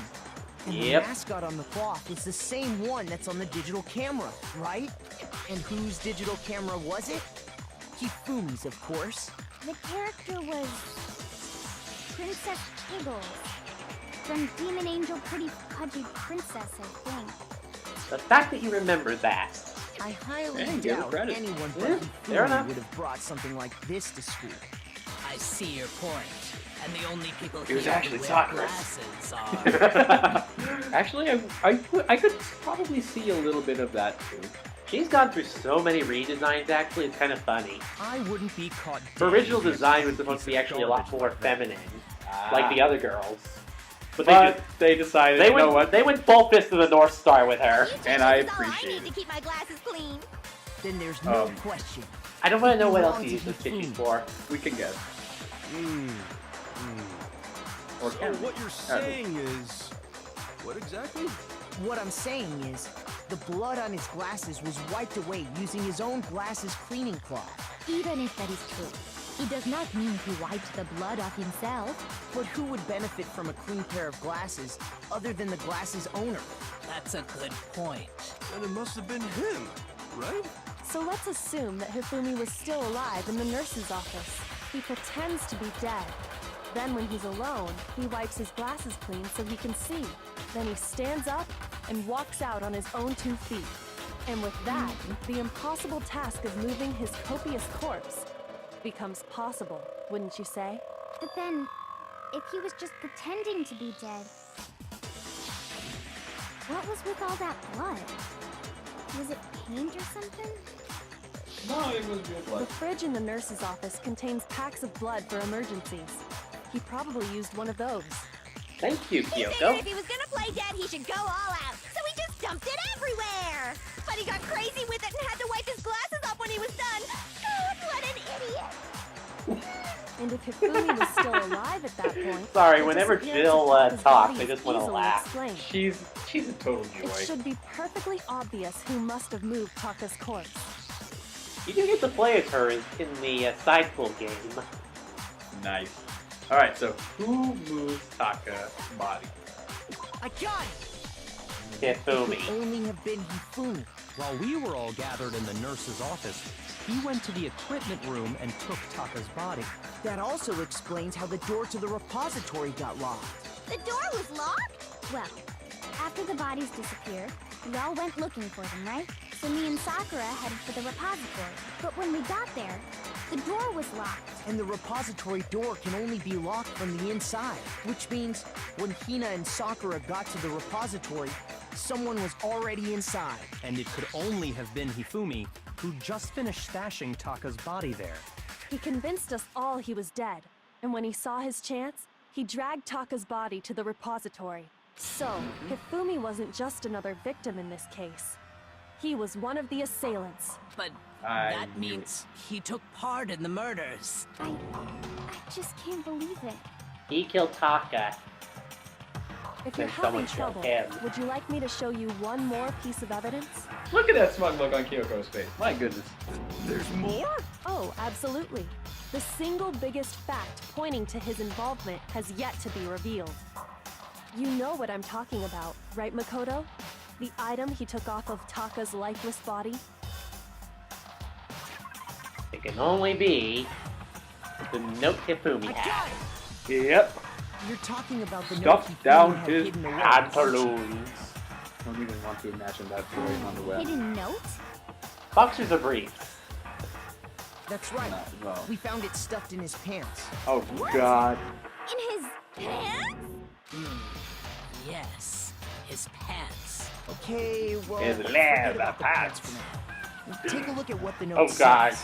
[SPEAKER 8] And
[SPEAKER 2] Yep.
[SPEAKER 8] the mascot on the cloth is the same one that's on the digital camera, right? And whose digital camera was it? Hifumi's, of course.
[SPEAKER 11] The character was Princess Giggles from Demon Angel Pretty Pudgy Princess, I think.
[SPEAKER 2] The fact that you remember that.
[SPEAKER 8] I highly
[SPEAKER 1] Hey, give it
[SPEAKER 8] doubt
[SPEAKER 1] credit.
[SPEAKER 8] anyone
[SPEAKER 2] Yeah,
[SPEAKER 8] but
[SPEAKER 2] fair
[SPEAKER 8] Hifumi
[SPEAKER 2] enough.
[SPEAKER 8] would have brought something like this to school.
[SPEAKER 5] I see your point. And the only people
[SPEAKER 1] It was
[SPEAKER 5] here
[SPEAKER 1] actually
[SPEAKER 5] who wear
[SPEAKER 1] Sakura's.
[SPEAKER 5] glasses are...
[SPEAKER 2] Actually, I could probably see a little bit of that too. She's gone through so many redesigns. Actually, it's kind of funny.
[SPEAKER 10] I wouldn't be caught.
[SPEAKER 2] Her
[SPEAKER 10] dead
[SPEAKER 2] original
[SPEAKER 10] using
[SPEAKER 2] design
[SPEAKER 10] a
[SPEAKER 2] was supposed to be
[SPEAKER 10] piece of
[SPEAKER 2] actually a lot
[SPEAKER 10] garbage
[SPEAKER 2] more
[SPEAKER 10] like that.
[SPEAKER 2] feminine, like the other girls. But
[SPEAKER 1] they decided,
[SPEAKER 2] they
[SPEAKER 1] you know
[SPEAKER 2] went
[SPEAKER 1] what?
[SPEAKER 2] they went full fist to the North Star with her.
[SPEAKER 1] And I
[SPEAKER 12] That's all I
[SPEAKER 1] appreciate
[SPEAKER 12] need
[SPEAKER 1] it.
[SPEAKER 12] to keep my glasses clean.
[SPEAKER 8] Then there's no question.
[SPEAKER 2] I don't want to know what
[SPEAKER 8] Who
[SPEAKER 2] else he
[SPEAKER 8] belongs
[SPEAKER 2] uses
[SPEAKER 8] to
[SPEAKER 2] tissues
[SPEAKER 8] whom?
[SPEAKER 2] for.
[SPEAKER 1] We can guess. Or
[SPEAKER 7] So
[SPEAKER 1] can we?
[SPEAKER 7] what you're saying is... What exactly?
[SPEAKER 8] What I'm saying is, the blood on his glasses was wiped away using his own glasses cleaning cloth.
[SPEAKER 6] Even if that is true, it does not mean he wiped the blood off himself.
[SPEAKER 8] But who would benefit from a clean pair of glasses other than the glasses owner?
[SPEAKER 5] That's a good point.
[SPEAKER 7] And it must have been him, right?
[SPEAKER 9] So let's assume that Hifumi was still alive in the nurse's office. He pretends to be dead. Then when he's alone, he wipes his glasses clean so he can see. Then he stands up and walks out on his own 2 feet. And with that, the impossible task of moving his copious corpse becomes possible, wouldn't you say?
[SPEAKER 11] But then, if he was just pretending to be dead, what was with all that blood? Was it paint or something?
[SPEAKER 1] No, it was real
[SPEAKER 9] The
[SPEAKER 1] blood.
[SPEAKER 9] fridge in the nurse's office contains packs of blood for emergencies. He probably used one of those.
[SPEAKER 2] Thank you,
[SPEAKER 12] He figured
[SPEAKER 2] Kyoko.
[SPEAKER 12] if he was gonna play dead, he should go all out. So he just dumped it everywhere. But he got crazy with it and had to wipe his glasses off when he was done. God, what an idiot.
[SPEAKER 9] And if Hifumi was still alive at that point...
[SPEAKER 2] Sorry,
[SPEAKER 9] the
[SPEAKER 2] whenever
[SPEAKER 9] disappearance
[SPEAKER 2] Jill
[SPEAKER 9] of Taka's
[SPEAKER 2] talks,
[SPEAKER 9] body
[SPEAKER 2] I
[SPEAKER 9] is
[SPEAKER 2] just want to
[SPEAKER 9] easily
[SPEAKER 2] laugh.
[SPEAKER 9] explained.
[SPEAKER 1] She's a total
[SPEAKER 9] It
[SPEAKER 1] joy.
[SPEAKER 9] should be perfectly obvious who must have moved Taka's corpse.
[SPEAKER 2] You do get to play as her in the side pool game.
[SPEAKER 1] Nice. Alright, so who moves Taka's body?
[SPEAKER 8] I got it! It
[SPEAKER 2] Hifumi.
[SPEAKER 8] could only have been Hifumi.
[SPEAKER 10] While we were all gathered in the nurse's office, he went to the equipment room and took Taka's body.
[SPEAKER 8] That also explains how the door to the repository got locked.
[SPEAKER 12] The door was locked?
[SPEAKER 11] Well, after the bodies disappeared, we all went looking for them, right? So me and Sakura headed for the repository. But when we got there, the door was locked.
[SPEAKER 8] And the repository door can only be locked from the inside. Which means, when Hina and Sakura got to the repository, someone was already inside.
[SPEAKER 10] And it could only have been Hifumi, who just finished stashing Taka's body there.
[SPEAKER 9] He convinced us all he was dead, and when he saw his chance, he dragged Taka's body to the repository. So, Hifumi wasn't just another victim in this case. He was one of the assailants.
[SPEAKER 5] But
[SPEAKER 1] I
[SPEAKER 5] that
[SPEAKER 1] knew
[SPEAKER 5] means he took part in the murders.
[SPEAKER 11] I just can't believe it.
[SPEAKER 2] He killed Taka.
[SPEAKER 9] If you're
[SPEAKER 2] Then someone
[SPEAKER 9] having trouble,
[SPEAKER 2] killed him.
[SPEAKER 9] would you like me to show you one more piece of evidence?
[SPEAKER 1] Look at that smug look on Kyoko's face. My goodness.
[SPEAKER 7] There's more?
[SPEAKER 9] Oh, absolutely. The single biggest fact pointing to his involvement has yet to be revealed. You know what I'm talking about, right, Makoto? The item he took off of Taka's lifeless body?
[SPEAKER 2] It can only be the note Hifumi had.
[SPEAKER 1] Yep.
[SPEAKER 8] You're talking about the note
[SPEAKER 1] Stuffed
[SPEAKER 8] Hifumi
[SPEAKER 1] down
[SPEAKER 8] had
[SPEAKER 1] his
[SPEAKER 8] hidden away.
[SPEAKER 2] Pantaloons.
[SPEAKER 1] I don't even want to imagine that story on the web.
[SPEAKER 11] Hidden note?
[SPEAKER 2] Boxers are briefs.
[SPEAKER 8] That's right.
[SPEAKER 1] Not well.
[SPEAKER 8] We found it stuffed in his pants.
[SPEAKER 1] Oh god.
[SPEAKER 12] In his pants?
[SPEAKER 5] Yes, his pants.
[SPEAKER 8] Okay, well,
[SPEAKER 2] His
[SPEAKER 8] forget
[SPEAKER 2] leather
[SPEAKER 8] about the
[SPEAKER 2] pants.
[SPEAKER 8] for now. Take a look at what the note
[SPEAKER 2] Oh god.
[SPEAKER 8] says.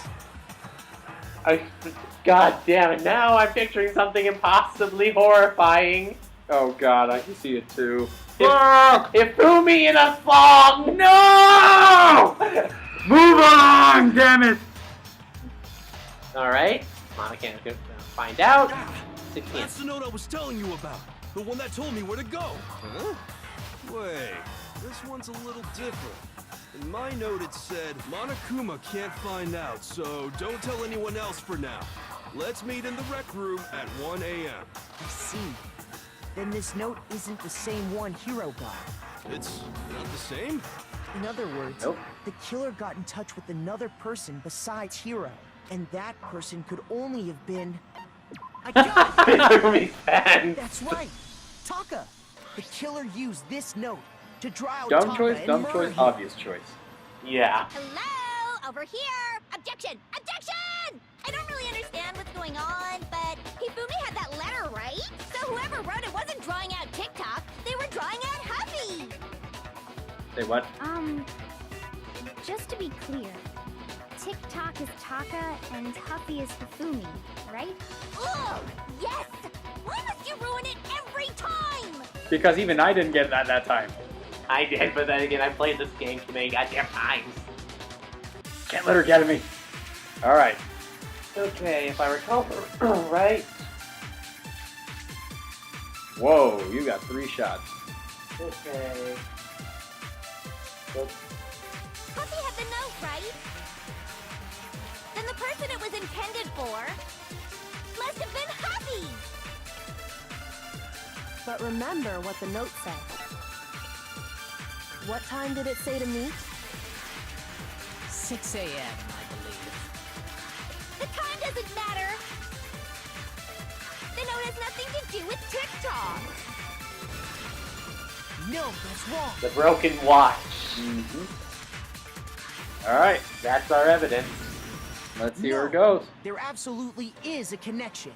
[SPEAKER 2] God damn it, now I'm picturing something impossibly horrifying.
[SPEAKER 1] Oh god, I can see it too.
[SPEAKER 2] Hifumi in a song! No!
[SPEAKER 1] Move on, damn it!
[SPEAKER 2] Alright, Monica can find out. 16.
[SPEAKER 7] That's the note I was telling you about. The one that told me where to go. Huh? Wait, this one's a little different. In my note it said, Monokuma can't find out, so don't tell anyone else for now. Let's meet in the rec room at 1 a.m.
[SPEAKER 8] I see. Then this note isn't the same one Hiro got.
[SPEAKER 7] It's not the same?
[SPEAKER 8] In other words,
[SPEAKER 1] Nope.
[SPEAKER 8] the killer got in touch with another person besides Hiro. And that person could only have been... I got it!
[SPEAKER 2] Hifumi's pants.
[SPEAKER 8] That's right! Taka! The killer used this note to draw out
[SPEAKER 1] Dumb
[SPEAKER 8] Taka
[SPEAKER 1] choice,
[SPEAKER 8] and
[SPEAKER 1] dumb
[SPEAKER 8] murder
[SPEAKER 1] choice,
[SPEAKER 8] him.
[SPEAKER 1] obvious choice.
[SPEAKER 2] Yeah.
[SPEAKER 12] Hello? Over here! Objection! Objection! I don't really understand what's going going on, but Hifumi had that letter, right? So whoever wrote it wasn't drawing out TikTok, they were drawing out Huffy!
[SPEAKER 1] Say what?
[SPEAKER 6] Just to be clear, TikTok is Taka and Huffy is Hifumi, right?
[SPEAKER 12] Ugh! Yes! Why must you ruin it every time?
[SPEAKER 1] Because even I didn't get that time.
[SPEAKER 2] I did, but then again, I played this game too many goddamn times.
[SPEAKER 1] Can't let her get at me. Alright.
[SPEAKER 2] Okay, if I recall right.
[SPEAKER 1] Whoa, you got 3 shots.
[SPEAKER 2] Okay. So,
[SPEAKER 12] Huffy had the note, right? Then the person it was intended for must have been Huffy!
[SPEAKER 9] But remember what the note said. What time did it say to meet?
[SPEAKER 5] 6 a.m., I believe.
[SPEAKER 12] The time doesn't matter! The note has nothing to do with TikTok!
[SPEAKER 8] No, that's wrong.
[SPEAKER 2] the broken watch.
[SPEAKER 1] Alright,
[SPEAKER 2] That's our evidence.
[SPEAKER 1] let's see
[SPEAKER 8] No.
[SPEAKER 1] where it goes.
[SPEAKER 8] There absolutely is a connection.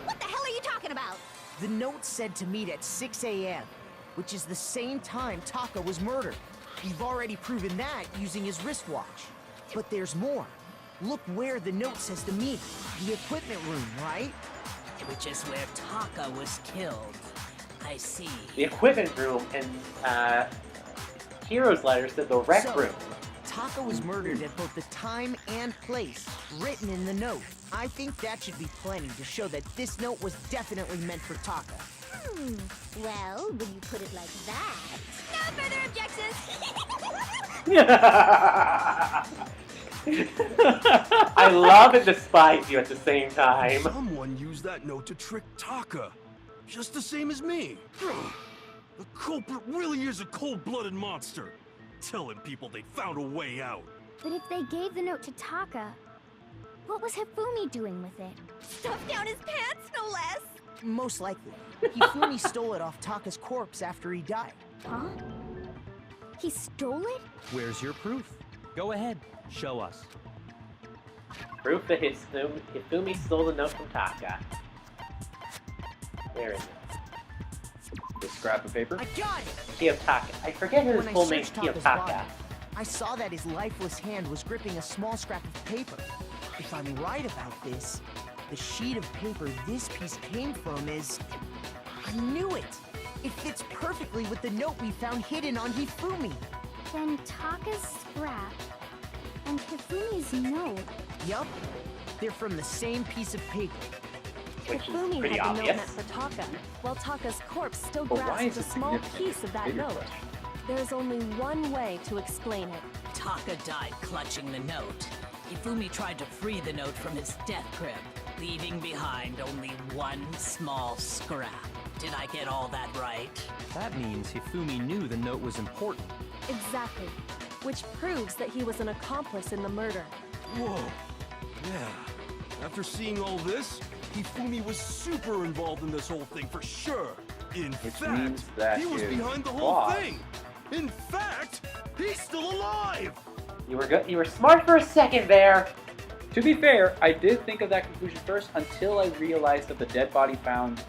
[SPEAKER 12] What the hell are you talking about?
[SPEAKER 8] The note said to meet at 6 a.m., which is the same time Taka was murdered. We've already proven that using his wristwatch. But there's more. Look where the note says to meet. The equipment room, right?
[SPEAKER 5] Which is where Taka was killed. I see.
[SPEAKER 2] The equipment room and Hero's letter said the rec
[SPEAKER 8] So,
[SPEAKER 2] room.
[SPEAKER 8] Taka was murdered at both the time and place written in the note. I think that should be plenty to show that this note was definitely meant for Taka.
[SPEAKER 12] Well, when you put it like that... No further objections!
[SPEAKER 2] I love and despise you at the same time.
[SPEAKER 7] Someone used that note to trick Taka. Just the same as me. The culprit really is a cold-blooded monster. Telling people they found a way out.
[SPEAKER 6] But if they gave the note to Taka, what was Hifumi doing with it?
[SPEAKER 12] Stuffed down his pants, no less!
[SPEAKER 8] Most likely. Hifumi stole it off Taka's corpse after he died.
[SPEAKER 6] Huh? He stole it?
[SPEAKER 10] Where's your proof? Go ahead, show us.
[SPEAKER 2] Proof that Hifumi stole the note from Taka. Where is it?
[SPEAKER 1] This scrap of paper.
[SPEAKER 8] I got it!
[SPEAKER 2] Kiyotaka. I forget his
[SPEAKER 8] When I
[SPEAKER 2] full name.
[SPEAKER 8] searched Taka's
[SPEAKER 2] Kiyotaka.
[SPEAKER 8] body, I saw that his lifeless hand was gripping a small scrap of paper. If I'm right about this, the sheet of paper this piece came from is... I knew it! It fits perfectly with the note we found hidden on Hifumi.
[SPEAKER 6] Then Taka's scrap and Hifumi's note.
[SPEAKER 8] Yup. They're from the same piece of paper.
[SPEAKER 2] Which is
[SPEAKER 9] Hifumi
[SPEAKER 2] pretty
[SPEAKER 9] had the note
[SPEAKER 2] obvious.
[SPEAKER 9] meant for Taka, while Taka's corpse still
[SPEAKER 1] But why
[SPEAKER 9] grasped
[SPEAKER 1] is
[SPEAKER 9] a
[SPEAKER 1] it
[SPEAKER 9] small
[SPEAKER 1] significant?
[SPEAKER 9] piece of that
[SPEAKER 1] Bigger
[SPEAKER 9] note.
[SPEAKER 1] question.
[SPEAKER 9] There's only one way to explain it.
[SPEAKER 5] Taka died clutching the note. Hifumi tried to free the note from his death grip, leaving behind only one small scrap. Did I get all that right?
[SPEAKER 10] That means Hifumi knew the note was important.
[SPEAKER 9] Exactly. Which proves that he was an accomplice in the murder.
[SPEAKER 7] Whoa. Yeah. After seeing all this, Hifumi was super involved in this whole thing for sure. In
[SPEAKER 1] Which
[SPEAKER 7] fact,
[SPEAKER 1] means that
[SPEAKER 7] he was
[SPEAKER 1] his
[SPEAKER 7] behind the whole
[SPEAKER 1] boss-
[SPEAKER 7] thing. In fact, he's still alive.
[SPEAKER 2] You were good. You were smart for a second there.
[SPEAKER 1] To be fair, I did think of that conclusion first until I realized that the dead body found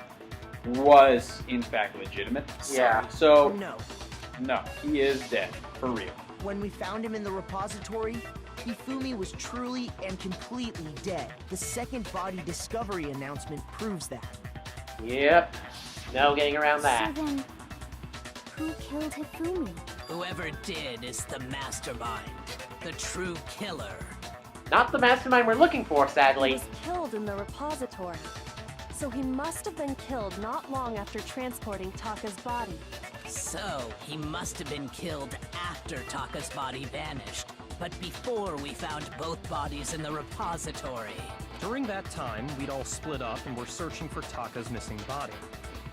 [SPEAKER 1] was, in fact, legitimate.
[SPEAKER 2] Yeah.
[SPEAKER 1] So,
[SPEAKER 8] No.
[SPEAKER 1] he is dead. For real.
[SPEAKER 8] When we found him in the repository, Hifumi was truly and completely dead. The second body discovery announcement proves that.
[SPEAKER 2] Yep. No getting around that.
[SPEAKER 6] So then, who killed Hifumi?
[SPEAKER 5] Whoever did is the mastermind, the true killer.
[SPEAKER 2] Not the mastermind we're looking for,
[SPEAKER 9] He
[SPEAKER 2] sadly.
[SPEAKER 9] was killed in the repository. So he must have been killed not long after transporting Taka's body.
[SPEAKER 5] So, he must have been killed after Taka's body vanished, but before we found both bodies in the repository.
[SPEAKER 10] During that time, we'd all split up and were searching for Taka's missing body.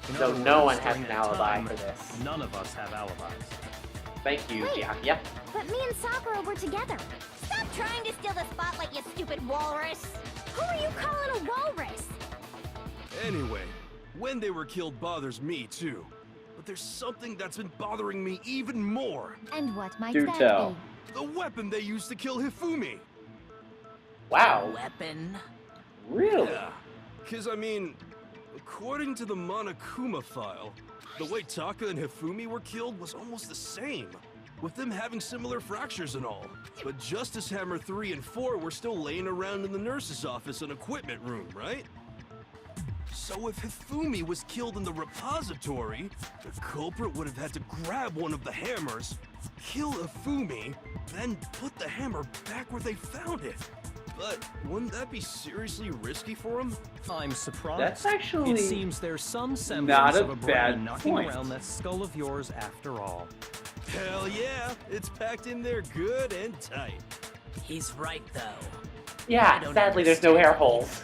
[SPEAKER 10] In
[SPEAKER 2] So
[SPEAKER 10] other
[SPEAKER 2] no
[SPEAKER 10] words,
[SPEAKER 2] one has
[SPEAKER 10] during
[SPEAKER 2] an
[SPEAKER 10] that
[SPEAKER 2] alibi
[SPEAKER 10] time,
[SPEAKER 2] for this.
[SPEAKER 10] None of us have alibis.
[SPEAKER 2] Thank you,
[SPEAKER 6] Wait.
[SPEAKER 2] Jack.
[SPEAKER 6] But me and Sakura were together.
[SPEAKER 12] Stop trying to steal the spotlight, you stupid walrus!
[SPEAKER 6] Who are you calling a walrus?
[SPEAKER 7] Anyway, when they were killed bothers me too. But there's something that's been bothering me even more.
[SPEAKER 6] And what might
[SPEAKER 1] Do
[SPEAKER 6] that
[SPEAKER 1] tell.
[SPEAKER 6] be?
[SPEAKER 7] The weapon they used to kill Hifumi.
[SPEAKER 2] Wow.
[SPEAKER 5] Weapon?
[SPEAKER 1] Really?
[SPEAKER 7] Yeah. Because, I mean, according to the Monokuma file, the way Taka and Hifumi were killed was almost the same, with them having similar fractures and all. But Justice Hammer 3 and 4 were still laying around in the nurse's office and equipment room, right? So if Hifumi was killed in the repository, the culprit would have had to grab one of the hammers, kill Hifumi, then put the hammer back where they found it. But wouldn't that be seriously risky for him?
[SPEAKER 10] I'm surprised.
[SPEAKER 1] That's actually
[SPEAKER 10] It seems there's some
[SPEAKER 1] not
[SPEAKER 10] semblance
[SPEAKER 1] a
[SPEAKER 10] of a
[SPEAKER 1] bad
[SPEAKER 10] brain knocking
[SPEAKER 1] point.
[SPEAKER 10] around that skull of yours after all.
[SPEAKER 7] Hell yeah, it's packed in there good and tight.
[SPEAKER 5] He's right, though. I
[SPEAKER 2] Yeah,
[SPEAKER 5] don't
[SPEAKER 2] sadly there's no hair
[SPEAKER 5] understand.
[SPEAKER 2] holes.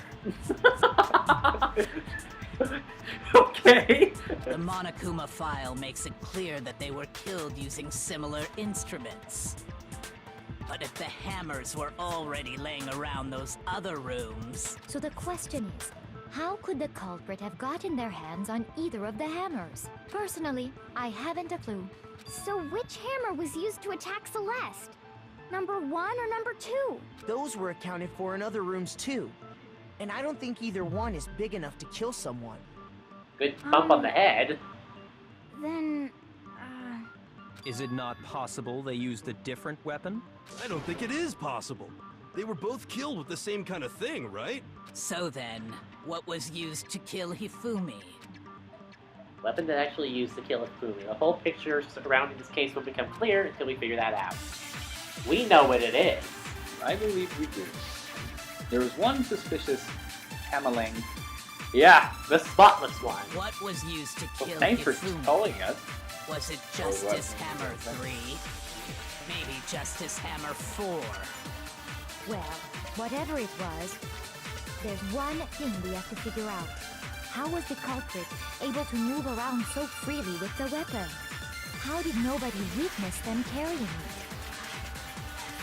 [SPEAKER 2] Okay.
[SPEAKER 5] The Monokuma file makes it clear that they were killed using similar instruments. But if the hammers were already laying around those other rooms...
[SPEAKER 6] So the question is, how could the culprit have gotten their hands on either of the hammers? Personally, I haven't a clue.
[SPEAKER 11] So which hammer was used to attack Celeste? Number 1 or number 2?
[SPEAKER 8] Those were accounted for in other rooms too. And I don't think either one is big enough to kill someone.
[SPEAKER 2] Good bump on the head.
[SPEAKER 11] Then...
[SPEAKER 10] Is it not possible they used a different weapon?
[SPEAKER 7] I don't think it is possible. They were both killed with the same kind of thing, right?
[SPEAKER 5] So then, what was used to kill Hifumi?
[SPEAKER 2] Weapon that actually used to kill Hifumi. The whole picture surrounding this case will become clear until we figure that out. We know what it is.
[SPEAKER 1] I believe we do. There was one suspicious Hamalang.
[SPEAKER 2] Yeah, the spotless one.
[SPEAKER 5] What was used to
[SPEAKER 1] Well,
[SPEAKER 5] kill
[SPEAKER 1] thanks for
[SPEAKER 5] Hifumi?
[SPEAKER 1] telling us.
[SPEAKER 5] Was it Justice Hammer 3? Maybe Justice Hammer 4?
[SPEAKER 6] Well, whatever it was, there's one thing we have to figure out. How was the culprit able to move around so freely with the weapon? How did nobody witness them carrying it?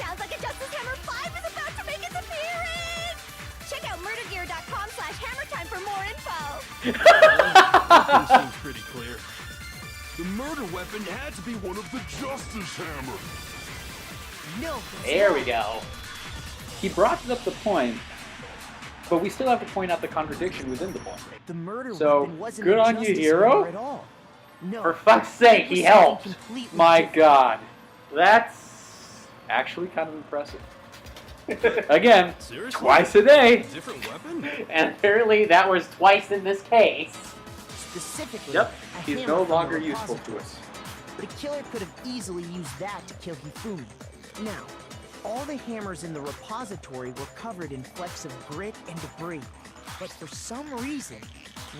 [SPEAKER 12] Sounds like a Justice Hammer 5 is about to make its appearance! Check out murdergear.com/hammertime for more info!
[SPEAKER 7] That seems pretty clear. The murder weapon had to be one of the Justice Hammers.
[SPEAKER 8] No.
[SPEAKER 2] There we go.
[SPEAKER 1] He brought up the point, but we still have to point out the contradiction within the point.
[SPEAKER 8] The murder
[SPEAKER 1] So,
[SPEAKER 8] weapon wasn't
[SPEAKER 1] good
[SPEAKER 8] a
[SPEAKER 1] on you,
[SPEAKER 8] Justice
[SPEAKER 1] hero.
[SPEAKER 8] Hammer at all. No.
[SPEAKER 2] For fuck's sake,
[SPEAKER 8] it was
[SPEAKER 2] he
[SPEAKER 8] something
[SPEAKER 2] helped.
[SPEAKER 8] completely
[SPEAKER 1] My
[SPEAKER 8] different.
[SPEAKER 1] God.
[SPEAKER 2] That's...
[SPEAKER 1] Actually kind of impressive. Again,
[SPEAKER 7] Seriously?
[SPEAKER 1] twice a day.
[SPEAKER 7] Different weapon?
[SPEAKER 2] And apparently that was twice in this case.
[SPEAKER 8] Specifically,
[SPEAKER 1] Yep,
[SPEAKER 8] a
[SPEAKER 1] he's
[SPEAKER 8] hammer
[SPEAKER 1] no
[SPEAKER 8] from the
[SPEAKER 1] longer useful to
[SPEAKER 8] repository.
[SPEAKER 1] us.
[SPEAKER 8] But a killer could have easily used that to kill Hifumi. Now, all the hammers in the repository were covered in flecks of grit and debris. But for some reason,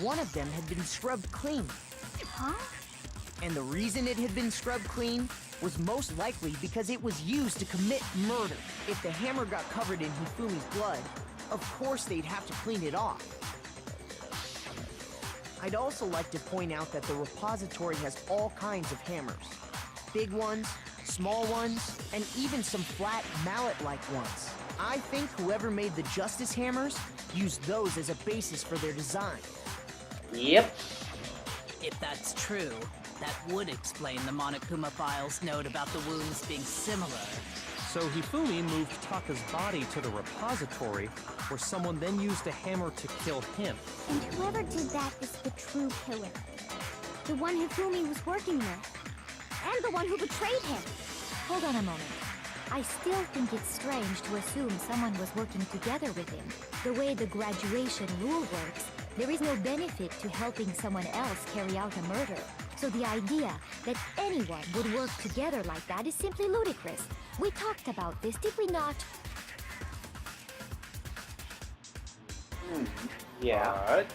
[SPEAKER 8] one of them had been scrubbed clean.
[SPEAKER 11] Huh?
[SPEAKER 8] And the reason it had been scrubbed clean was most likely because it was used to commit murder. If the hammer got covered in Hifumi's blood, of course they'd have to clean it off. I'd also like to point out that the repository has all kinds of hammers. Big ones, small ones, and even some flat mallet-like ones. I think whoever made the Justice Hammers used those as a basis for their design.
[SPEAKER 2] Yep.
[SPEAKER 5] If that's true, that would explain the Monokuma file's note about the wounds being similar.
[SPEAKER 10] So Hifumi moved Taka's body to the repository, where someone then used a hammer to kill him.
[SPEAKER 11] And whoever did that is the true killer. The one Hifumi was working with. And the one who betrayed him.
[SPEAKER 6] Hold on a moment. I still think it's strange to assume someone was working together with him. The way the graduation rule works, there is no benefit to helping someone else carry out a murder. So the idea that anyone would work together like that is simply ludicrous. We talked about this, did we not?
[SPEAKER 2] Yeah.
[SPEAKER 1] But